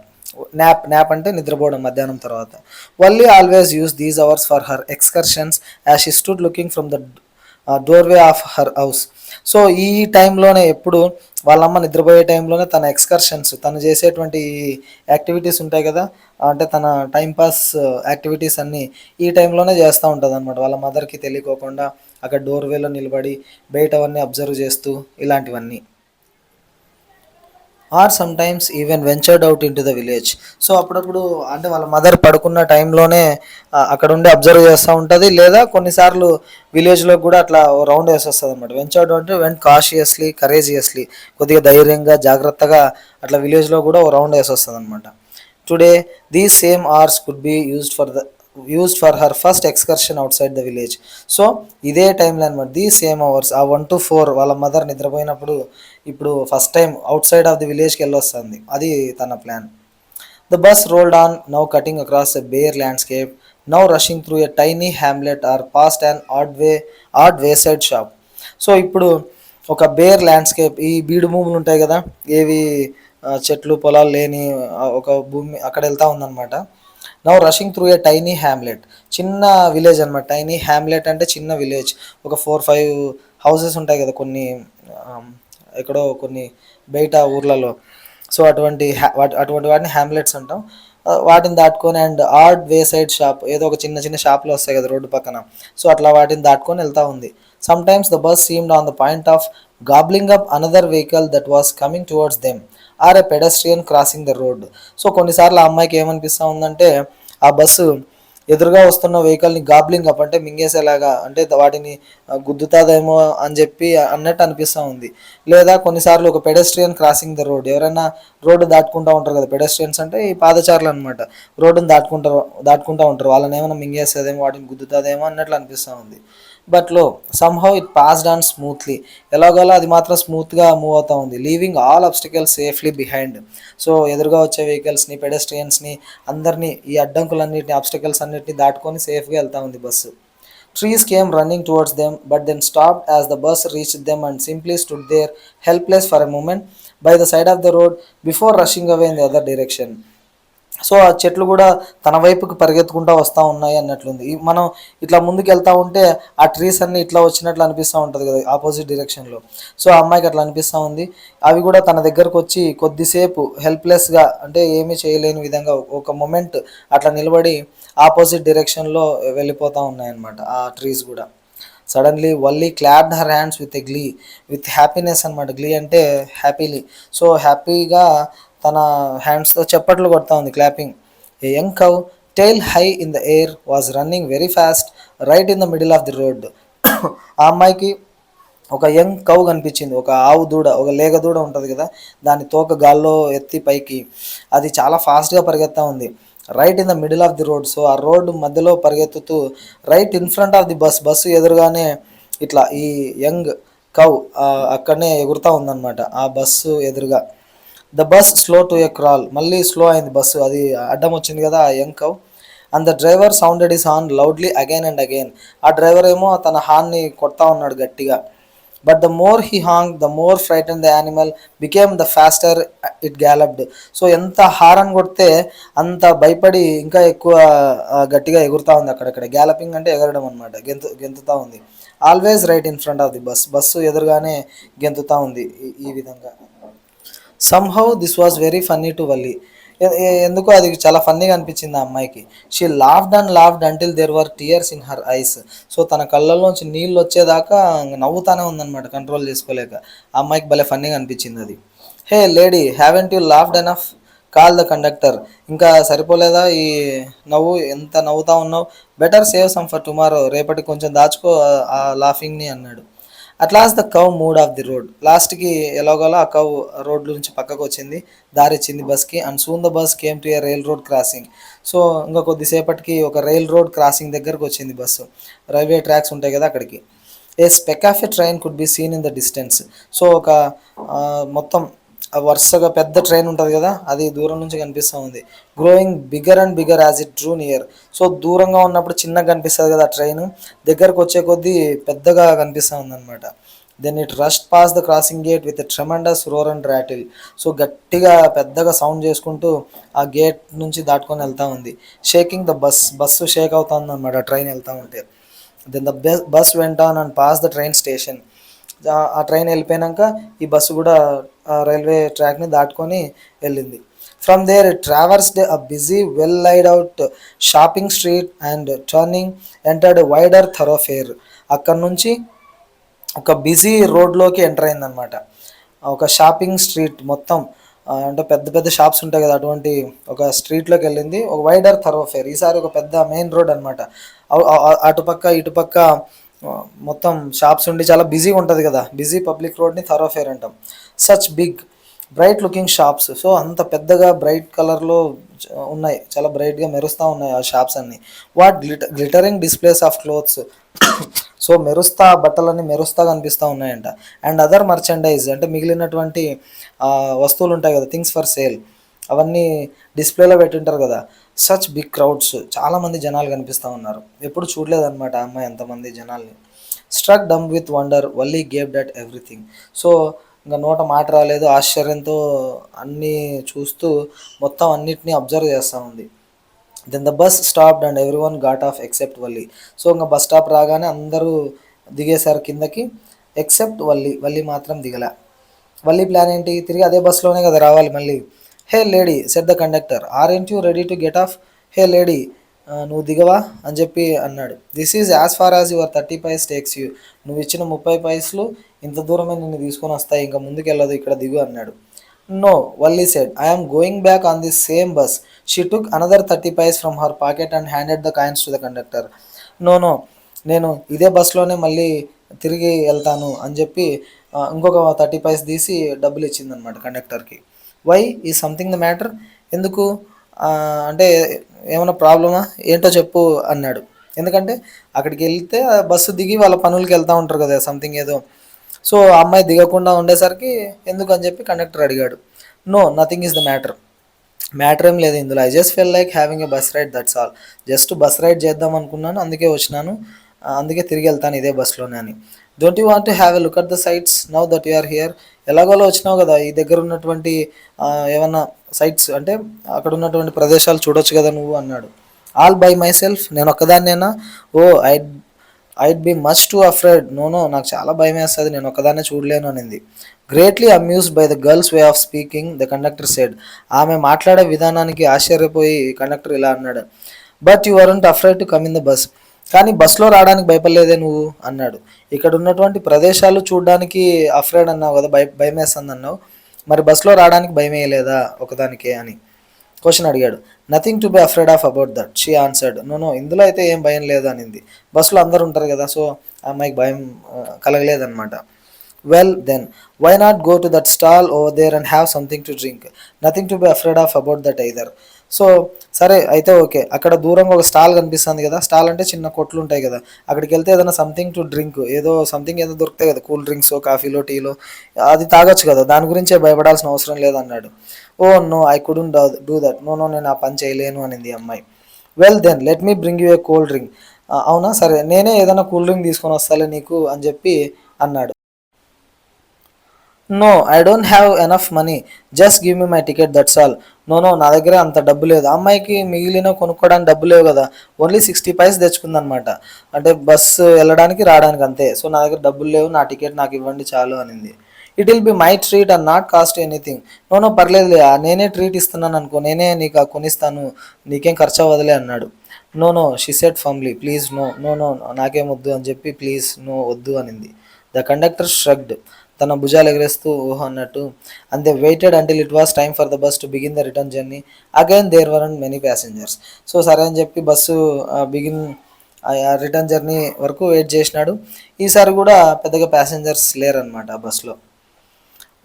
న్యాప్ అంటే నిద్రపోవడం మధ్యాహ్నం తర్వాత. Valli always use these hours for her excursions as she stood looking from the doorway of her house. So ఈ టైంలోనే, ఎప్పుడు వాళ్ళమ్మ నిద్రపోయే టైంలోనే తన ఎక్స్కర్షన్స్, తను చేసేటువంటి యాక్టివిటీస్ ఉంటాయి కదా, అంటే తన టైంపాస్ యాక్టివిటీస్ అన్నీ ఈ టైంలోనే చేస్తూ ఉంటుంది అనమాట. వాళ్ళ మదర్కి తెలియకోకుండా అక్కడ డోర్వేలో నిలబడి బయటవన్నీ అబ్జర్వ్ చేస్తూ ఇలాంటివన్నీ. Or sometimes even ventured out into the village. So అప్పుడప్పుడు అంటే వాళ్ళ మదర్ పడుకున్న టైంలోనే అక్కడ ఉండి అబ్జర్వ్ చేస్తూ ఉంటుంది, లేదా కొన్నిసార్లు విలేజ్లో కూడా అట్లా రౌండ్ వేసి వస్తుంది అనమాట. వెంచర్డ్ అంటే వెంట్ కాషియస్లీ, కరేజియస్లీ, కొద్దిగా ధైర్యంగా జాగ్రత్తగా అట్లా విలేజ్లో కూడా ఓ రౌండ్ వేసి వస్తుంది అనమాట. Today these same hours could be used for her first excursion out side the village. So ఇదే టైంలో అనమాట, దీస్ సేమ్ అవర్స్, ఆ 1 to 4 వాళ్ళ మదర్ నిద్రపోయినప్పుడు ఇప్పుడు first time outside of the విలేజ్కి వెళ్ళొస్తుంది. అది తన plan. The bus rolled on, now cutting across a bare landscape, now rushing through a tiny hamlet or past an odd wayside shop. So ఇప్పుడు ఒక బేర్ ల్యాండ్స్కేప్, ఈ బీడు భూములు ఉంటాయి కదా, ఏవి చెట్లు పొలాలు లేని ఒక భూమి, అక్కడ వెళ్తూ ఉందన్నమాట. Now rushing through a tiny hamlet, చిన్న విలేజ్ అనమాట. టైనీ హ్యామ్లెట్ అంటే చిన్న విలేజ్, ఒక 4-5 హౌసెస్ ఉంటాయి కదా కొన్ని ఎక్కడో కొన్ని బయట ఊర్లలో. సో అటువంటి వాటిని హ్యామ్లెట్స్ అంటాం. వాటిని దాటుకొని, and odd way side shop, ఏదో ఒక చిన్న చిన్న షాపులు వస్తాయి కదా రోడ్డు పక్కన, సో అట్లా వాటిని దాటుకొని వెళ్తూ ఉంది. Sometimes the bus seemed on the point of gobbling up another vehicle that was coming towards them or a pedestrian crossing the road. So కొన్నిసార్లు ఆ అమ్మాయికి ఏమనిపిస్తూ ఉందంటే, ఆ బస్సు ఎదురుగా వస్తున్న వెహికల్ని గాబ్లింగ్ అప్ అంటే మింగేసేలాగా, అంటే వాటిని గుద్దుతాదేమో అని చెప్పి అన్నట్టు అనిపిస్తూ ఉంది. లేదా కొన్నిసార్లు ఒక పెడస్ట్రియన్ క్రాసింగ్ ద రోడ్, ఎవరైనా రోడ్డు దాటుకుంటూ ఉంటారు కదా, పెడస్ట్రియన్స్ అంటే ఈ పాదచారులు అనమాట, రోడ్డుని దాటుకుంటూ ఉంటారు, వాళ్ళని ఏమైనా మింగేసేదేమో, వాటిని గుద్దుతాదేమో అన్నట్లు అనిపిస్తూ ఉంది. But lo somehow it passed on smoothly, ఎలాగోలా అది మాత్రం స్మూత్గా మూవ్ అవుతూ ఉంది. Leaving all obstacles safely behind. So ఎదురుగా వచ్చే వెహికల్స్ని, పెడస్ట్రియన్స్ని, అందరినీ, ఈ అడ్డంకులన్నింటినీ, ఆబ్స్టికల్స్ అన్నింటినీ దాటుకొని సేఫ్గా వెళ్తూ ఉంది bus. Trees came running towards them, but then stopped as the bus reached them and simply stood there, helpless for a moment, by the side of the road before rushing away in the other direction. So ఆ చెట్లు కూడా తన వైపుకి పరిగెత్తుకుంటూ వస్తూ ఉన్నాయి అన్నట్లుంది. మనం ఇట్లా ముందుకు వెళ్తూ ఉంటే ఆ ట్రీస్ అన్నీ ఇట్లా వచ్చినట్లు అనిపిస్తూ ఉంటుంది కదా ఆపోజిట్ డైరెక్షన్లో. సో ఆ అమ్మాయికి అట్లా అనిపిస్తూ ఉంది. అవి కూడా తన దగ్గరకు వచ్చి కొద్దిసేపు హెల్ప్లెస్గా, అంటే ఏమీ చేయలేని విధంగా ఒక మొమెంట్ అట్లా నిలబడి ఆపోజిట్ డైరెక్షన్లో వెళ్ళిపోతూ ఉన్నాయన్నమాట ఆ ట్రీస్ కూడా. Suddenly Valli clapped her hands with a with happiness అనమాట. గ్లీ అంటే హ్యాపీలీ. సో హ్యాపీగా తన హ్యాండ్స్తో చప్పట్లు కొడతా ఉంది, clapping. A young cow, tail high in the air, was running very fast right in the middle of the road. ఆ అమ్మాయికి ఒక యంగ్ కౌ కనిపించింది, ఒక ఆవు దూడ, ఒక లేగ దూడ ఉంటుంది కదా, దాని తోక గాల్లో ఎత్తి పైకి, అది చాలా ఫాస్ట్గా పరిగెత్తా ఉంది. Right in the middle of the road. So ఆ రోడ్డు మధ్యలో పరిగెత్తుతూ right in front of the bus ఎదురుగానే ఇట్లా ఈ యంగ్ కౌ అక్కడనే ఎగురుతూ ఉందన్నమాట ఆ బస్సు ఎదురుగా. The bus slow to a crawl, మళ్ళీ స్లో అయింది బస్సు, అది అడ్డం వచ్చింది కదా ఆ young cow. And the driver sounded his horn loudly again and again. ఆ డ్రైవర్ ఏమో తన హార్న్ని కొడతా ఉన్నాడు గట్టిగా. But the more he honked, the more frightened the animal became, the faster it galloped. So ఎంత హారన్ కొడితే అంత భయపడి ఇంకా ఎక్కువ గట్టిగా ఎగురుతా ఉంది అక్కడక్కడ. గ్యాలపింగ్ అంటే ఎగరడం అనమాట, గెంతుతా ఉంది. Always right in front of the bus ఎదురుగానే గెంతుతా ఉంది ఈ విధంగా. Somehow this was very funny to Valli. ఎందుకో అది చాలా ఫన్నీగా అనిపించింది ఆ అమ్మాయికి. She laughed and laughed until there were tears in her eyes. So తన కళ్ళల్లోంచి నీళ్ళు వచ్చేదాకా నవ్వుతానే ఉందన్నమాట, కంట్రోల్ చేసుకోలేక. ఆ అమ్మాయికి భలే ఫన్నీగా అనిపించింది అది. Hey lady, haven't you laughed enough, call the conductor. ఇంకా సరిపోలేదా ఈ నవ్వు, ఎంత నవ్వుతా ఉన్నావు? Better save some for tomorrow, రేపటికి కొంచెం దాచుకో ఆ లాఫింగ్ని అన్నాడు. At last the cow moved off the road. లాస్ట్కి ఎలాగోలా ఆ కవ్ రోడ్ నుంచి పక్కకు వచ్చింది, దారి ఇచ్చింది బస్కి. And soon the bus came to A rail road crossing. So ఇంకా కొద్దిసేపటికి ఒక రైల్ రోడ్ క్రాసింగ్ దగ్గరకు వచ్చింది బస్సు. రైల్వే ట్రాక్స్ ఉంటాయి కదా అక్కడికి. A speck of a train could be seen in the distance. So ఒక మొత్తం వరుసగా పెద్ద ట్రైన్ ఉంటుంది కదా, అది దూరం నుంచి కనిపిస్తూ ఉంది. Growing bigger and bigger as it Drew near. So దూరంగా ఉన్నప్పుడు చిన్నగా కనిపిస్తుంది కదా ఆ ట్రైన్, దగ్గరకు వచ్చే కొద్దీ పెద్దగా కనిపిస్తూ ఉందన్నమాట. Then it rushed past the crossing gate with tremendous roar and rattle. So గట్టిగా పెద్దగా సౌండ్ చేసుకుంటూ ఆ గేట్ నుంచి దాటుకొని వెళ్తూ ఉంది. షేకింగ్ ద బస్సు షేక్ అవుతుంది అనమాట ట్రైన్ వెళ్తూ ఉంటే. Then the bus went on and pass the train station. ఆ ట్రైన్ వెళ్ళిపోయాక ఈ బస్సు కూడా రైల్వే ట్రాక్ని దాటుకొని వెళ్ళింది. From there it traversed a busy well laid out shopping street and turning entered wider thoroughfare. అక్కడ నుంచి ఒక బిజీ రోడ్లోకి ఎంటర్ అయిందనమాట. ఒక షాపింగ్ స్ట్రీట్ మొత్తం, అంటే పెద్ద పెద్ద షాప్స్ ఉంటాయి కదా, అటువంటి ఒక స్ట్రీట్లోకి వెళ్ళింది. ఒక వైడర్ థరోఫేర్, ఈసారి ఒక పెద్ద మెయిన్ రోడ్ అనమాట. అటుపక్క ఇటుపక్క మొత్తం షాప్స్ ఉండి చాలా బిజీగా ఉంటుంది కదా, బిజీ పబ్లిక్ రోడ్ని థరోఫేర్ అంటాం. Such big bright looking shops. So అంత పెద్దగా బ్రైట్ కలర్లో ఉన్నాయి, చాలా బ్రైట్గా మెరుస్తూ ఉన్నాయి ఆ షాప్స్ అన్నీ. What glittering displays of clothes. So మెరుస్తా, బట్టలన్నీ మెరుస్తా కనిపిస్తూ ఉన్నాయంట. అండ్ అదర్ మర్చెండైజ్, అంటే మిగిలినటువంటి వస్తువులు ఉంటాయి కదా, థింగ్స్ ఫర్ సేల్, అవన్నీ డిస్ప్లేలో పెట్టింటారు కదా. సచ్ బిగ్ క్రౌడ్స్, చాలామంది జనాలు కనిపిస్తూ ఉన్నారు. ఎప్పుడు చూడలేదన్నమాట ఆ అమ్మాయి అంతమంది జనాల్ని. Struck dumb with wonder Valli gave that everything. So ఇంకా నోట మాట రాలేదు, ఆశ్చర్యంతో అన్నీ చూస్తూ మొత్తం అన్నిటినీ అబ్జర్వ్ చేస్తూ ఉంది. Then the bus stopped and every one got off except Valli. So ఇంకా బస్ స్టాప్ రాగానే అందరూ దిగేశారు కిందకి, ఎక్సెప్ట్ వల్లి మాత్రం దిగలే. వల్లి ప్లాన్ ఏంటి, తిరిగి అదే బస్సులోనే కదా రావాలి మళ్ళీ. Hey lady said the conductor, aren't you ready to get off. Hey lady, నువ్వు దిగవా అని చెప్పి అన్నాడు. This is as far as your 30 paise takes you. నువ్వు ఇచ్చిన 30 పైసలు ఇంత దూరమే నిన్ను తీసుకొని వస్తాయి, ఇంకా ముందుకు వెళ్ళదు, ఇక్కడ దిగు అన్నాడు. No, Valli said, I'm going back on the same bus. She took another 30 paise from her pocket and handed the coins to the conductor. No, నేను ఇదే బస్లోనే మళ్ళీ తిరిగి వెళ్తాను అని చెప్పి ఇంకొక 30 పైస్ తీసి డబ్బులు ఇచ్చిందనమాట కండక్టర్కి. వై ఈ సంథింగ్ ద మ్యాటర్, ఎందుకు అంటే ఏమైనా ప్రాబ్లమా ఏంటో చెప్పు అన్నాడు. ఎందుకంటే అక్కడికి వెళ్తే బస్సు దిగి వాళ్ళ పనులకి వెళ్తూ ఉంటారు కదా, సంథింగ్ ఏదో. సో ఆ అమ్మాయి దిగకుండా ఉండేసరికి ఎందుకు అని చెప్పి కండక్టర్ అడిగాడు. No, nothing is the matter. Matter ఏం లేదు ఇందులో. I just felt like having a bus ride, that's all. Just bus ride చేద్దాం అనుకున్నాను, అందుకే వచ్చినాను, అందుకే తిరిగి వెళ్తాను ఇదే బస్లోనే అని. Don't you want to have a look at the sights now that you are here. ఎలాగోలో వచ్చినావు కదా, ఈ దగ్గర ఉన్నటువంటి ఏమన్నా సైట్స్ అంటే అక్కడ ఉన్నటువంటి ప్రదేశాలు చూడొచ్చు కదా నువ్వు అన్నాడు. ఆల్ బై మై సెల్ఫ్, నేను ఒక్కదాన్నేనా? Oh I'd be much too afraid. No, నాకు చాలా భయం వేస్తుంది, నేను ఒక్కదాన్నే చూడలేను అనింది. Greatly amused by the girl's way of speaking, the conductor said. ఆమె మాట్లాడే విధానానికి ఆశ్చర్యపోయి కండక్టర్ ఇలా అన్నాడు. But you weren't afraid to come in the bus. కానీ బస్సులో రావడానికి భయపడలేదే నువ్వు అన్నాడు. ఇక్కడ ఉన్నటువంటి ప్రదేశాలు చూడడానికి అఫ్రైడ్ అన్నావు కదా, భయం వేస్తుంది అన్నావు, మరి బస్సులో రావడానికి భయం వేయలేదా ఒకదానికే అని క్వశ్చన్ అడిగాడు. Nothing to be afraid of about that, she answered. No, ఇందులో అయితే ఏం భయం లేదు అనింది. బస్సులో అందరు ఉంటారు కదా, సో ఆ అమ్మాయికి భయం కలగలేదన్నమాట. Well then, why not go to that stall over there and have something to drink. Nothing to be afraid of about that either. So సరే అయితే ఓకే, అక్కడ దూరంగా ఒక స్టాల్ కనిపిస్తుంది కదా, స్టాల్ అంటే చిన్న కొట్లు ఉంటాయి కదా, అక్కడికి వెళ్తే ఏదైనా సంథింగ్ టు డ్రింక్, ఏదో సంథింగ్ ఏదో దొరుకుతాయి కదా, కూల్ డ్రింక్స్, కాఫీలో, టీలో, అది తాగొచ్చు కదా, దాని గురించే భయపడాల్సిన అవసరం లేదన్నాడు. Oh no, I couldn't do that. No, నేను ఆ పని చేయలేను అనింది అమ్మాయి. Well then let me bring you a cold drink. అవునా సరే, నేనే ఏదైనా కూల్ డ్రింక్ తీసుకొని వస్తాలే నీకు అని చెప్పి అన్నాడు. No, I don't have enough money, just give me my ticket, that's all. No no, నా దగ్గర అంత డబ్బు లేదు. అమ్మాయికి మిగిలిన కొనుక్కోవడానికి డబ్బు లేవు కదా, ఓన్లీ 60 పైస్ తెచ్చుకుందనమాట. అంటే బస్సు వెళ్ళడానికి రావడానికి అంతే. సో నా దగ్గర డబ్బులు లేవు, నా టికెట్ నాకు ఇవ్వండి చాలు అనింది. It will be my treat and not cost anything. No no, పర్లేదులే, నేనే ట్రీట్ ఇస్తున్నాను అనుకో, నేనే నీకు కొనిస్తాను, నీకేం ఖర్చు అవ్వదులే అన్నాడు. No no, she said firmly, please no no no, నాకేం వద్దు అని చెప్పి ప్లీజ్ నో వద్దు అనింది. ద కండక్టర్ షరగ్డ్, తన భుజాలు ఎగరేస్తూ ఊహ అన్నట్టు. And they waited until it was time for the bus to begin the return journey. Again there were and many passengers. So సరే అని చెప్పి బస్సు బిగిన్ రిటర్న్ జర్నీ వరకు వెయిట్ చేసినాడు. ఈసారి కూడా పెద్దగా ప్యాసింజర్స్ లేరనమాట ఆ బస్సులో.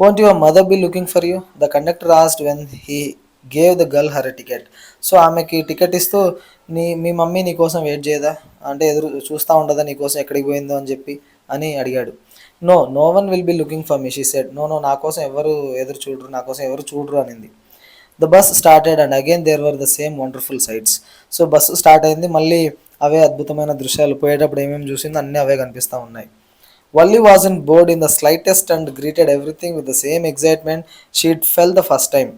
Won't your mother be looking for you, the conductor asked when he gave the girl her ticket. So ఆమెకి టికెట్ ఇస్తూ, మీ మమ్మీ నీ కోసం వెయిట్ చేయదా, అంటే ఎదురు చూస్తూ ఉండదా నీ కోసం ఎక్కడికి పోయిందో అని చెప్పి అని అడిగాడు. No, no one will be looking for me, she said. No no, నా కోసం ఎవరు ఎదురు చూడరు, నా కోసం ఎవరు చూడరు అనింది. The bus started and again there were the same wonderful sights. So bus start అయింది, మళ్ళీ అవే అద్భుతమైన దృశ్యాలు, పోయేటప్పుడు ఏమేమి చూసిందో అన్నీ అవే కనిపిస్తూ ఉన్నాయి. Wally wasn't bored in the slightest and greeted everything with the same excitement she'd felt the first time.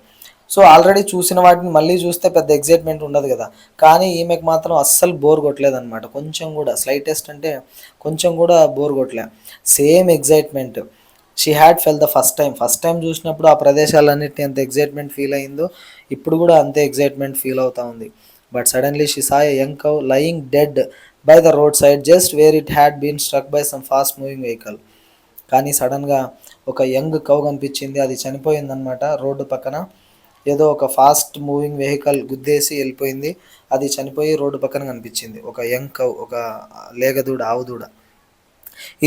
So already చూసిన వాటిని మళ్ళీ చూస్తే పెద్ద ఎగ్జైట్మెంట్ ఉండదు కదా, కానీ ఈమెకు మాత్రం అస్సలు బోర్ కొట్టలేదన్నమాట, కొంచెం కూడా. స్లైటెస్ట్ అంటే కొంచెం కూడా బోర్ కొట్టలే, same excitement she had felt the first time. First time చూసినప్పుడు ఆ ప్రదేశాలన్నింటినీ ఎంత ఎగ్జైట్మెంట్ ఫీల్ అయిందో, ఇప్పుడు కూడా అంతే ఎగ్జైట్మెంట్ ఫీల్ అవుతూ ఉంది. But suddenly she saw a young cow lying dead by the road side just where it had been struck by some fast moving vehicle. కానీ సడన్గా ఒక యంగ్ కౌ కనిపించింది, అది చనిపోయిందనమాట రోడ్డు పక్కన. ఏదో ఒక ఫాస్ట్ మూవింగ్ వెహికల్ గుద్దేసి వెళ్ళిపోయింది, అది చనిపోయి రోడ్డు పక్కన కనిపించింది. ఒక యంగ్ కౌ, ఒక లేగదూడ, ఆవుదూడ.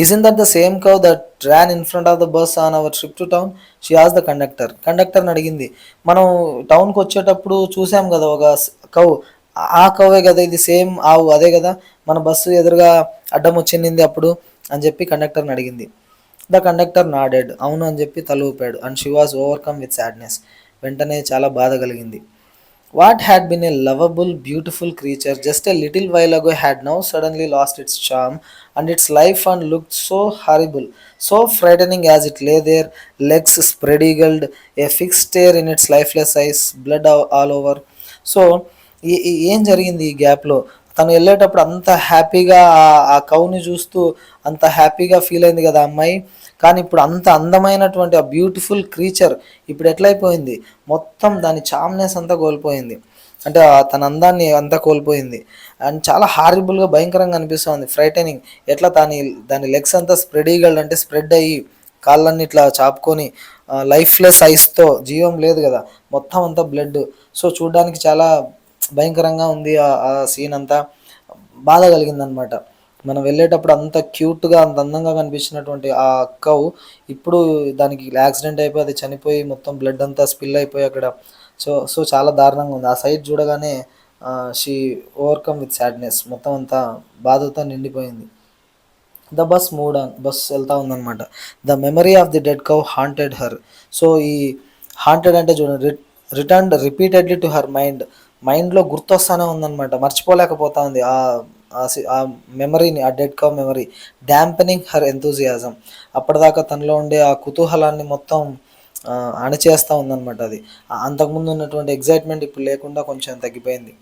Isn't that the same cow that ran in front of the bus on our trip to town, she ఆస్ ద కండక్టర్. కండక్టర్ని అడిగింది, మనం టౌన్కి వచ్చేటప్పుడు చూసాం కదా ఒక కౌ, ఆ కౌవే కదా ఇది, సేమ్ ఆవు అదే కదా, మన బస్సు ఎదురుగా అడ్డం వచ్చింది అప్పుడు అని చెప్పి కండక్టర్ని అడిగింది. ద కండక్టర్ నాడెడ్, అవును అని చెప్పి తల ఊపాడు. And she was overcome with sadness, వెంటనే చాలా బాధ కలిగింది. What had been a lovable beautiful creature just a little while ago had now suddenly lost its charm and its life and looked so horrible, so frightening as it lay there, legs spread eagled, a fixed stare in its lifeless eyes, blood all over. So ఏం జరిగింది ఈ గ్యాప్లో? తను వెళ్ళేటప్పుడు అంత హ్యాపీగా ఆ కౌని చూస్తూ అంత హ్యాపీగా ఫీల్ అయింది కదా అమ్మాయి, కానీ ఇప్పుడు అంత అందమైనటువంటి ఆ బ్యూటిఫుల్ క్రీచర్ ఇప్పుడు ఎట్లయిపోయింది, మొత్తం దాని చామ్నెస్ అంతా కోల్పోయింది, అంటే తన అందాన్ని అంతా కోల్పోయింది. అండ్ చాలా హారిబుల్గా భయంకరంగా అనిపిస్తుంది, ఫ్రైటనింగ్. ఎట్లా దాని లెగ్స్ అంతా స్ప్రెడ్ ఈగల్డ్, అంటే స్ప్రెడ్ అయ్యి కాళ్ళన్నీ ఇట్లా చాపుకొని లైఫ్లెస్ ఐస్తో, జీవం లేదు కదా, మొత్తం అంతా బ్లడ్. సో చూడడానికి చాలా భయంకరంగా ఉంది ఆ సీన్ అంతా. బాధ కలిగిందనమాట. మనం వెళ్ళేటప్పుడు అంత క్యూట్గా అంత అందంగా కనిపించినటువంటి ఆ కౌ ఇప్పుడు దానికి యాక్సిడెంట్ అయిపోయి అది చనిపోయి మొత్తం బ్లడ్ అంతా స్పిల్ అయిపోయి అక్కడ. సో చాలా దారుణంగా ఉంది. ఆ సైడ్ చూడగానే షీ ఓవర్కమ్ విత్ సాడ్నెస్, మొత్తం అంతా బాధతో నిండిపోయింది. The bus moved on, bus వెళ్తూ ఉందన్నమాట. The memory of the dead cow haunted her. So ఈ హాంటెడ్ అంటే చూడండి, returned repeatedly to her mind, మైండ్లో గుర్తొస్తానే ఉందన్నమాట, మర్చిపోలేకపోతా ఉంది ఆ మెమరీని, ఆ dead cow memory. Dampening her enthusiasm, అప్పటిదాకా తనలో ఉండే ఆ కుతూహలాన్ని మొత్తం అణిచేస్తూ ఉందన్నమాట. అది అంతకుముందు ఉన్నటువంటి ఎగ్జైట్మెంట్ ఇప్పుడు లేకుండా కొంచెం తగ్గిపోయింది.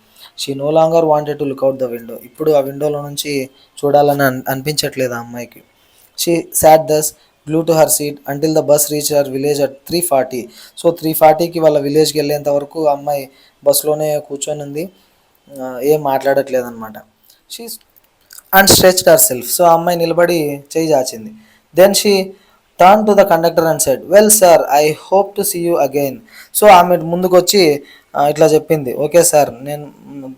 She no longer wanted to look out the window, ఇప్పుడు ఆ విండోలో నుంచి చూడాలని అనిపించట్లేదు ఆ అమ్మాయికి. She sat thus glued to her seat until the bus reached her village at 3:40. So 3:40కి వాళ్ళ విలేజ్కి వెళ్ళేంత వరకు ఆ అమ్మాయి బస్సులోనే కూర్చొని ఉంది, ఏం మాట్లాడట్లేదు అనమాట. She and stretched herself, so ఆ అమ్మాయి నిలబడి చేయి చాచింది. Then she turn to the conductor and said, well sir, I hope to see you again. So ఆమె ముందుకు వచ్చి ఇట్లా చెప్పింది, ఓకే సార్, నేను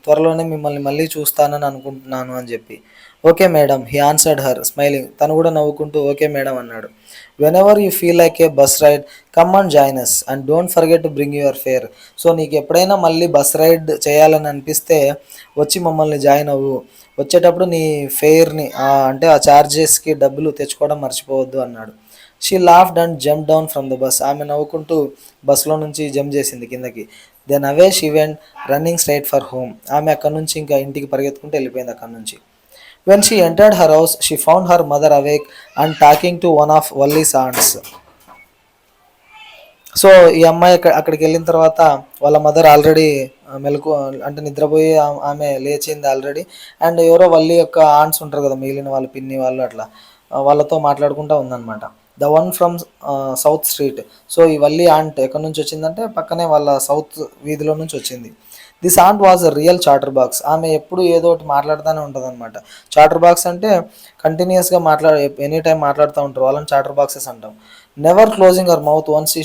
త్వరలోనే మిమ్మల్ని మళ్ళీ చూస్తానని అనుకుంటున్నాను అని చెప్పి. Okay madam, he answered her smiling, తను కూడా నవ్వుకుంటూ ఓకే మేడం అన్నాడు. Whenever you feel like a bus ride come and join us and don't forget to bring your fare. So నీకు ఎప్పుడైనా మళ్ళీ బస్ రైడ్ చేయాలని అనిపిస్తే వచ్చి మమ్మల్ని జాయిన్ అవ్వు, వచ్చేటప్పుడు నీ ఫేర్ని అంటే ఆ ఛార్జెస్కి డబ్బులు తెచ్చుకోవడం మర్చిపోవద్దు అన్నాడు. She laughed and jump down from the bus, ఆమె నవ్వుకుంటూ బస్సులో నుంచి జంప్ చేసింది కిందకి. Then away she went running straight for home, ఆమె అక్కడ నుంచి ఇంకా ఇంటికి పరిగెత్తుకుంటూ వెళ్ళిపోయింది అక్కడ నుంచి. When she entered her house she found her mother awake and talking to one of Valli's aunts. So ఈ అమ్మాయి అక్కడికి వెళ్ళిన తర్వాత వాళ్ళ మదర్ ఆల్రెడీ మెలకు అంటే నిద్రపోయి ఆమె లేచింది ఆల్రెడీ. అండ్ ఎవరో వల్లి యొక్క ఆంట్స్ ఉంటారు కదా, మిగిలిన వాళ్ళు పిన్ని వాళ్ళు అట్లా వాళ్ళతో మాట్లాడుకుంటూ ఉందన్నమాట. The one from south street. So ఈ వల్లి ఆంట్ ఎక్కడి నుంచి వచ్చిందంటే పక్కనే వాళ్ళ సౌత్ వీధిలో నుంచి వచ్చింది. This aunt was a real chatterbox. ఆమె ఎప్పుడు ఏదో ఒకటి మాట్లాడుతూనే ఉంటుంది అనమాట. చాటర్ బాక్స్ అంటే కంటిన్యూస్గా ఎనీ టైం మాట్లాడుతూ ఉంటారు, వాళ్ళని చాటర్ బాక్సెస్ అంటాం. Never closing her mouth once she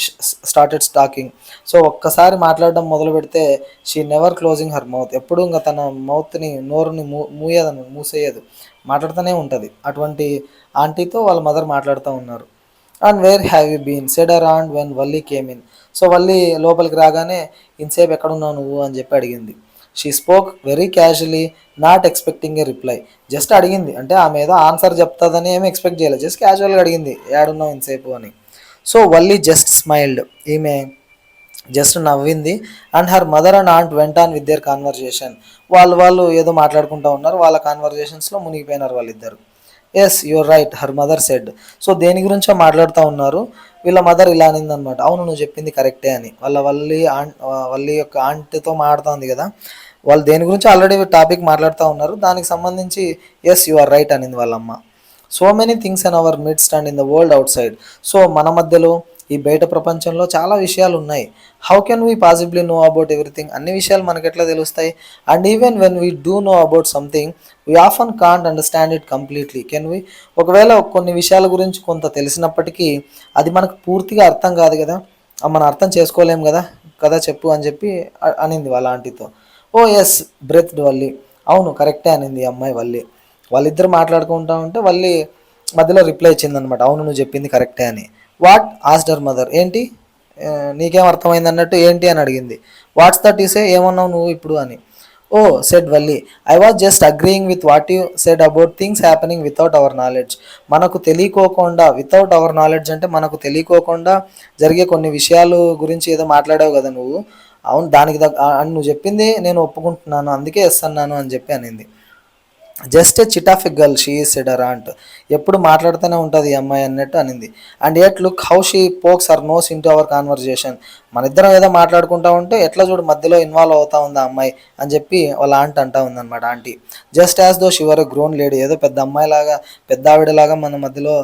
started talking. So ఒక్కసారి మాట్లాడడం మొదలు పెడితే she never closing her mouth, ఎప్పుడు ఇంకా తన మౌత్ని నోరుని మూసేయదు, మాట్లాడుతూనే ఉంటుంది. అటువంటి ఆంటీతో వాళ్ళ మదర్ మాట్లాడుతూ ఉన్నారు. And where have you been said her aunt when Valli came in. So Valli లోపలికి రాగానే ఇన్సేపు ఎక్కడున్నావు నువ్వు అని చెప్పి అడిగింది. She spoke very casually, not expecting a reply. Just అడిగింది, అంటే ఆమె ఏదో ఆన్సర్ చెప్తుందని ఏమి ఎక్స్పెక్ట్ చేయలేదు, జస్ట్ క్యాజువల్గా అడిగింది ఏడున్నావు ఇన్సేపు అని. సో వల్లి జస్ట్ స్మైల్డ్, ఈమె జస్ట్ నవ్వింది. And her mother and aunt went on with their conversation. వాళ్ళు ఏదో మాట్లాడుకుంటూ ఉన్నారు, వాళ్ళ కాన్వర్జేషన్స్లో మునిగిపోయినారు వాళ్ళిద్దరు. Yes you're right her mother said. So దేని గురించో మాట్లాడుతూ ఉన్నారు. వీళ్ళ మదర్ ఇలా అనిందనమాట, అవును నువ్వు చెప్పింది కరెక్టే అని. వల్లి యొక్క ఆంటీతో మాట్లాడుతుంది కదా, వాళ్ళు దేని గురించి ఆల్రెడీ టాపిక్ మాట్లాడుతూ ఉన్నారు, దానికి సంబంధించి ఎస్ యు ఆర్ రైట్ అనింది వాళ్ళమ్మ. So many things in our midst and in the world outside. So మన మధ్యలో ఈ బయట ప్రపంచంలో చాలా విషయాలు ఉన్నాయి. How can we possibly know about everything, అన్ని విషయాలు మనకు ఎట్లా తెలుస్తాయి. And even when we do know about something we often can't understand it completely can we. ఒకవేళ కొన్ని విషయాల గురించి కొంత తెలిసినప్పటికీ అది మనకు పూర్తిగా అర్థం కాదు కదా, మనం అర్థం చేసుకోలేం కదా, కదా చెప్పు అని చెప్పి అనింది వాళ్ళ ఆంటీతో. ఓ ఎస్ బ్రెత్ వల్లి. అవును కరెక్టే అనింది ఈ అమ్మాయి వల్లి. వాళ్ళిద్దరు మాట్లాడుకుంటా ఉంటే వల్లి మధ్యలో రిప్లై ఇచ్చిందనమాట, అవును నువ్వు చెప్పింది కరెక్టే అని. What asked her mother. ఏంటి నీకేం అర్థమైంది అన్నట్టు ఏంటి అని అడిగింది. వాట్స్ దట్ ఈసే, ఏమన్నావు నువ్వు ఇప్పుడు అని. Oh said Valli, I was just agreeing with what you said about things happening without our knowledge. మనకు తెలియకోకుండా, వితౌట్ అవర్ నాలెడ్జ్ అంటే మనకు తెలియకోకుండా జరిగే కొన్ని విషయాలు గురించి ఏదో మాట్లాడావు కదా నువ్వు, అవును దానికి అని నువ్వు చెప్పింది నేను ఒప్పుకుంటున్నాను, అందుకే ఎస్ అన్నాను అని చెప్పి అనింది. Just a chit of a girl she said her aunt. ఎప్పుడు మాట్లాడుతూనే ఉంటుంది ఈ అమ్మాయి అన్నట్టు అనింది. And at look how she pokes her nose into our conversation. మన ఇద్దరం ఏదో మాట్లాడుకుంటా ఉంటే ఎట్లా చూడు మధ్యలో ఇన్వాల్వ్ అవుతా ఉంది ఆ అమ్మాయి అని చెప్పి వాళ్ళ ఆంటీ అంటా ఉందన్నమాట. Aunty just as though she were a grown lady, ఏదో పెద్ద అమ్మాయిలాగా పెద్ద ఆవిడలాగా మన మధ్యలో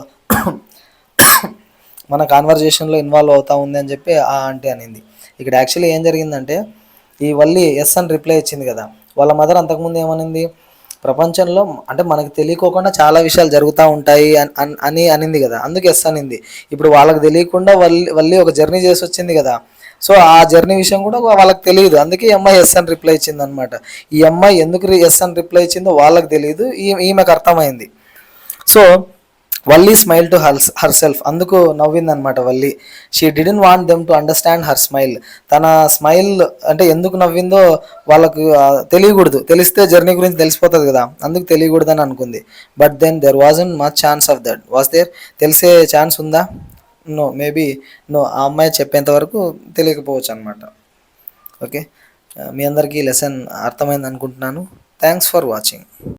మన కాన్వర్జేషన్లో ఇన్వాల్వ్ అవుతా ఉంది అని చెప్పి ఆ ఆంటీ అనింది. ఇక్కడ యాక్చువల్లీ ఏం జరిగిందంటే ఈ వల్లి ఎస్ అని రిప్లై ఇచ్చింది కదా, వాళ్ళ మదర్ అంతకుముందు ఏమనింది, ప్రపంచంలో అంటే మనకు తెలియకోకుండా చాలా విషయాలు జరుగుతూ ఉంటాయి అని అనింది కదా, అందుకు ఎస్ అనింది. ఇప్పుడు వాళ్ళకి తెలియకుండా వల్లి ఒక జర్నీ చేసి వచ్చింది కదా, సో ఆ జర్నీ విషయం కూడా వాళ్ళకి తెలియదు, అందుకే ఈ అమ్మాయి ఎస్ అని రిప్లై ఇచ్చింది అనమాట. ఈ అమ్మాయి ఎందుకు ఎస్ అని రిప్లై ఇచ్చిందో వాళ్ళకి తెలియదు, ఈమెకు అర్థమైంది. So Valli smile to herself, అందుకు నవ్విందనమాట Valli. She didn't want them to understand her smile. తన స్మైల్ అంటే ఎందుకు నవ్విందో వాళ్ళకు తెలియకూడదు, తెలిస్తే జర్నీ గురించి తెలిసిపోతుంది కదా, అందుకు తెలియకూడదని అనుకుంది. But then there wasn't much chance of that. Was there, తెలిసే ఛాన్స్ ఉందా? No, maybe no. ఆ అమ్మాయి చెప్పేంత వరకు తెలియకపోవచ్చు అనమాట. ఓకే, మీ అందరికీ లెసన్ అర్థమైంది అనుకుంటున్నాను. Thanks for watching.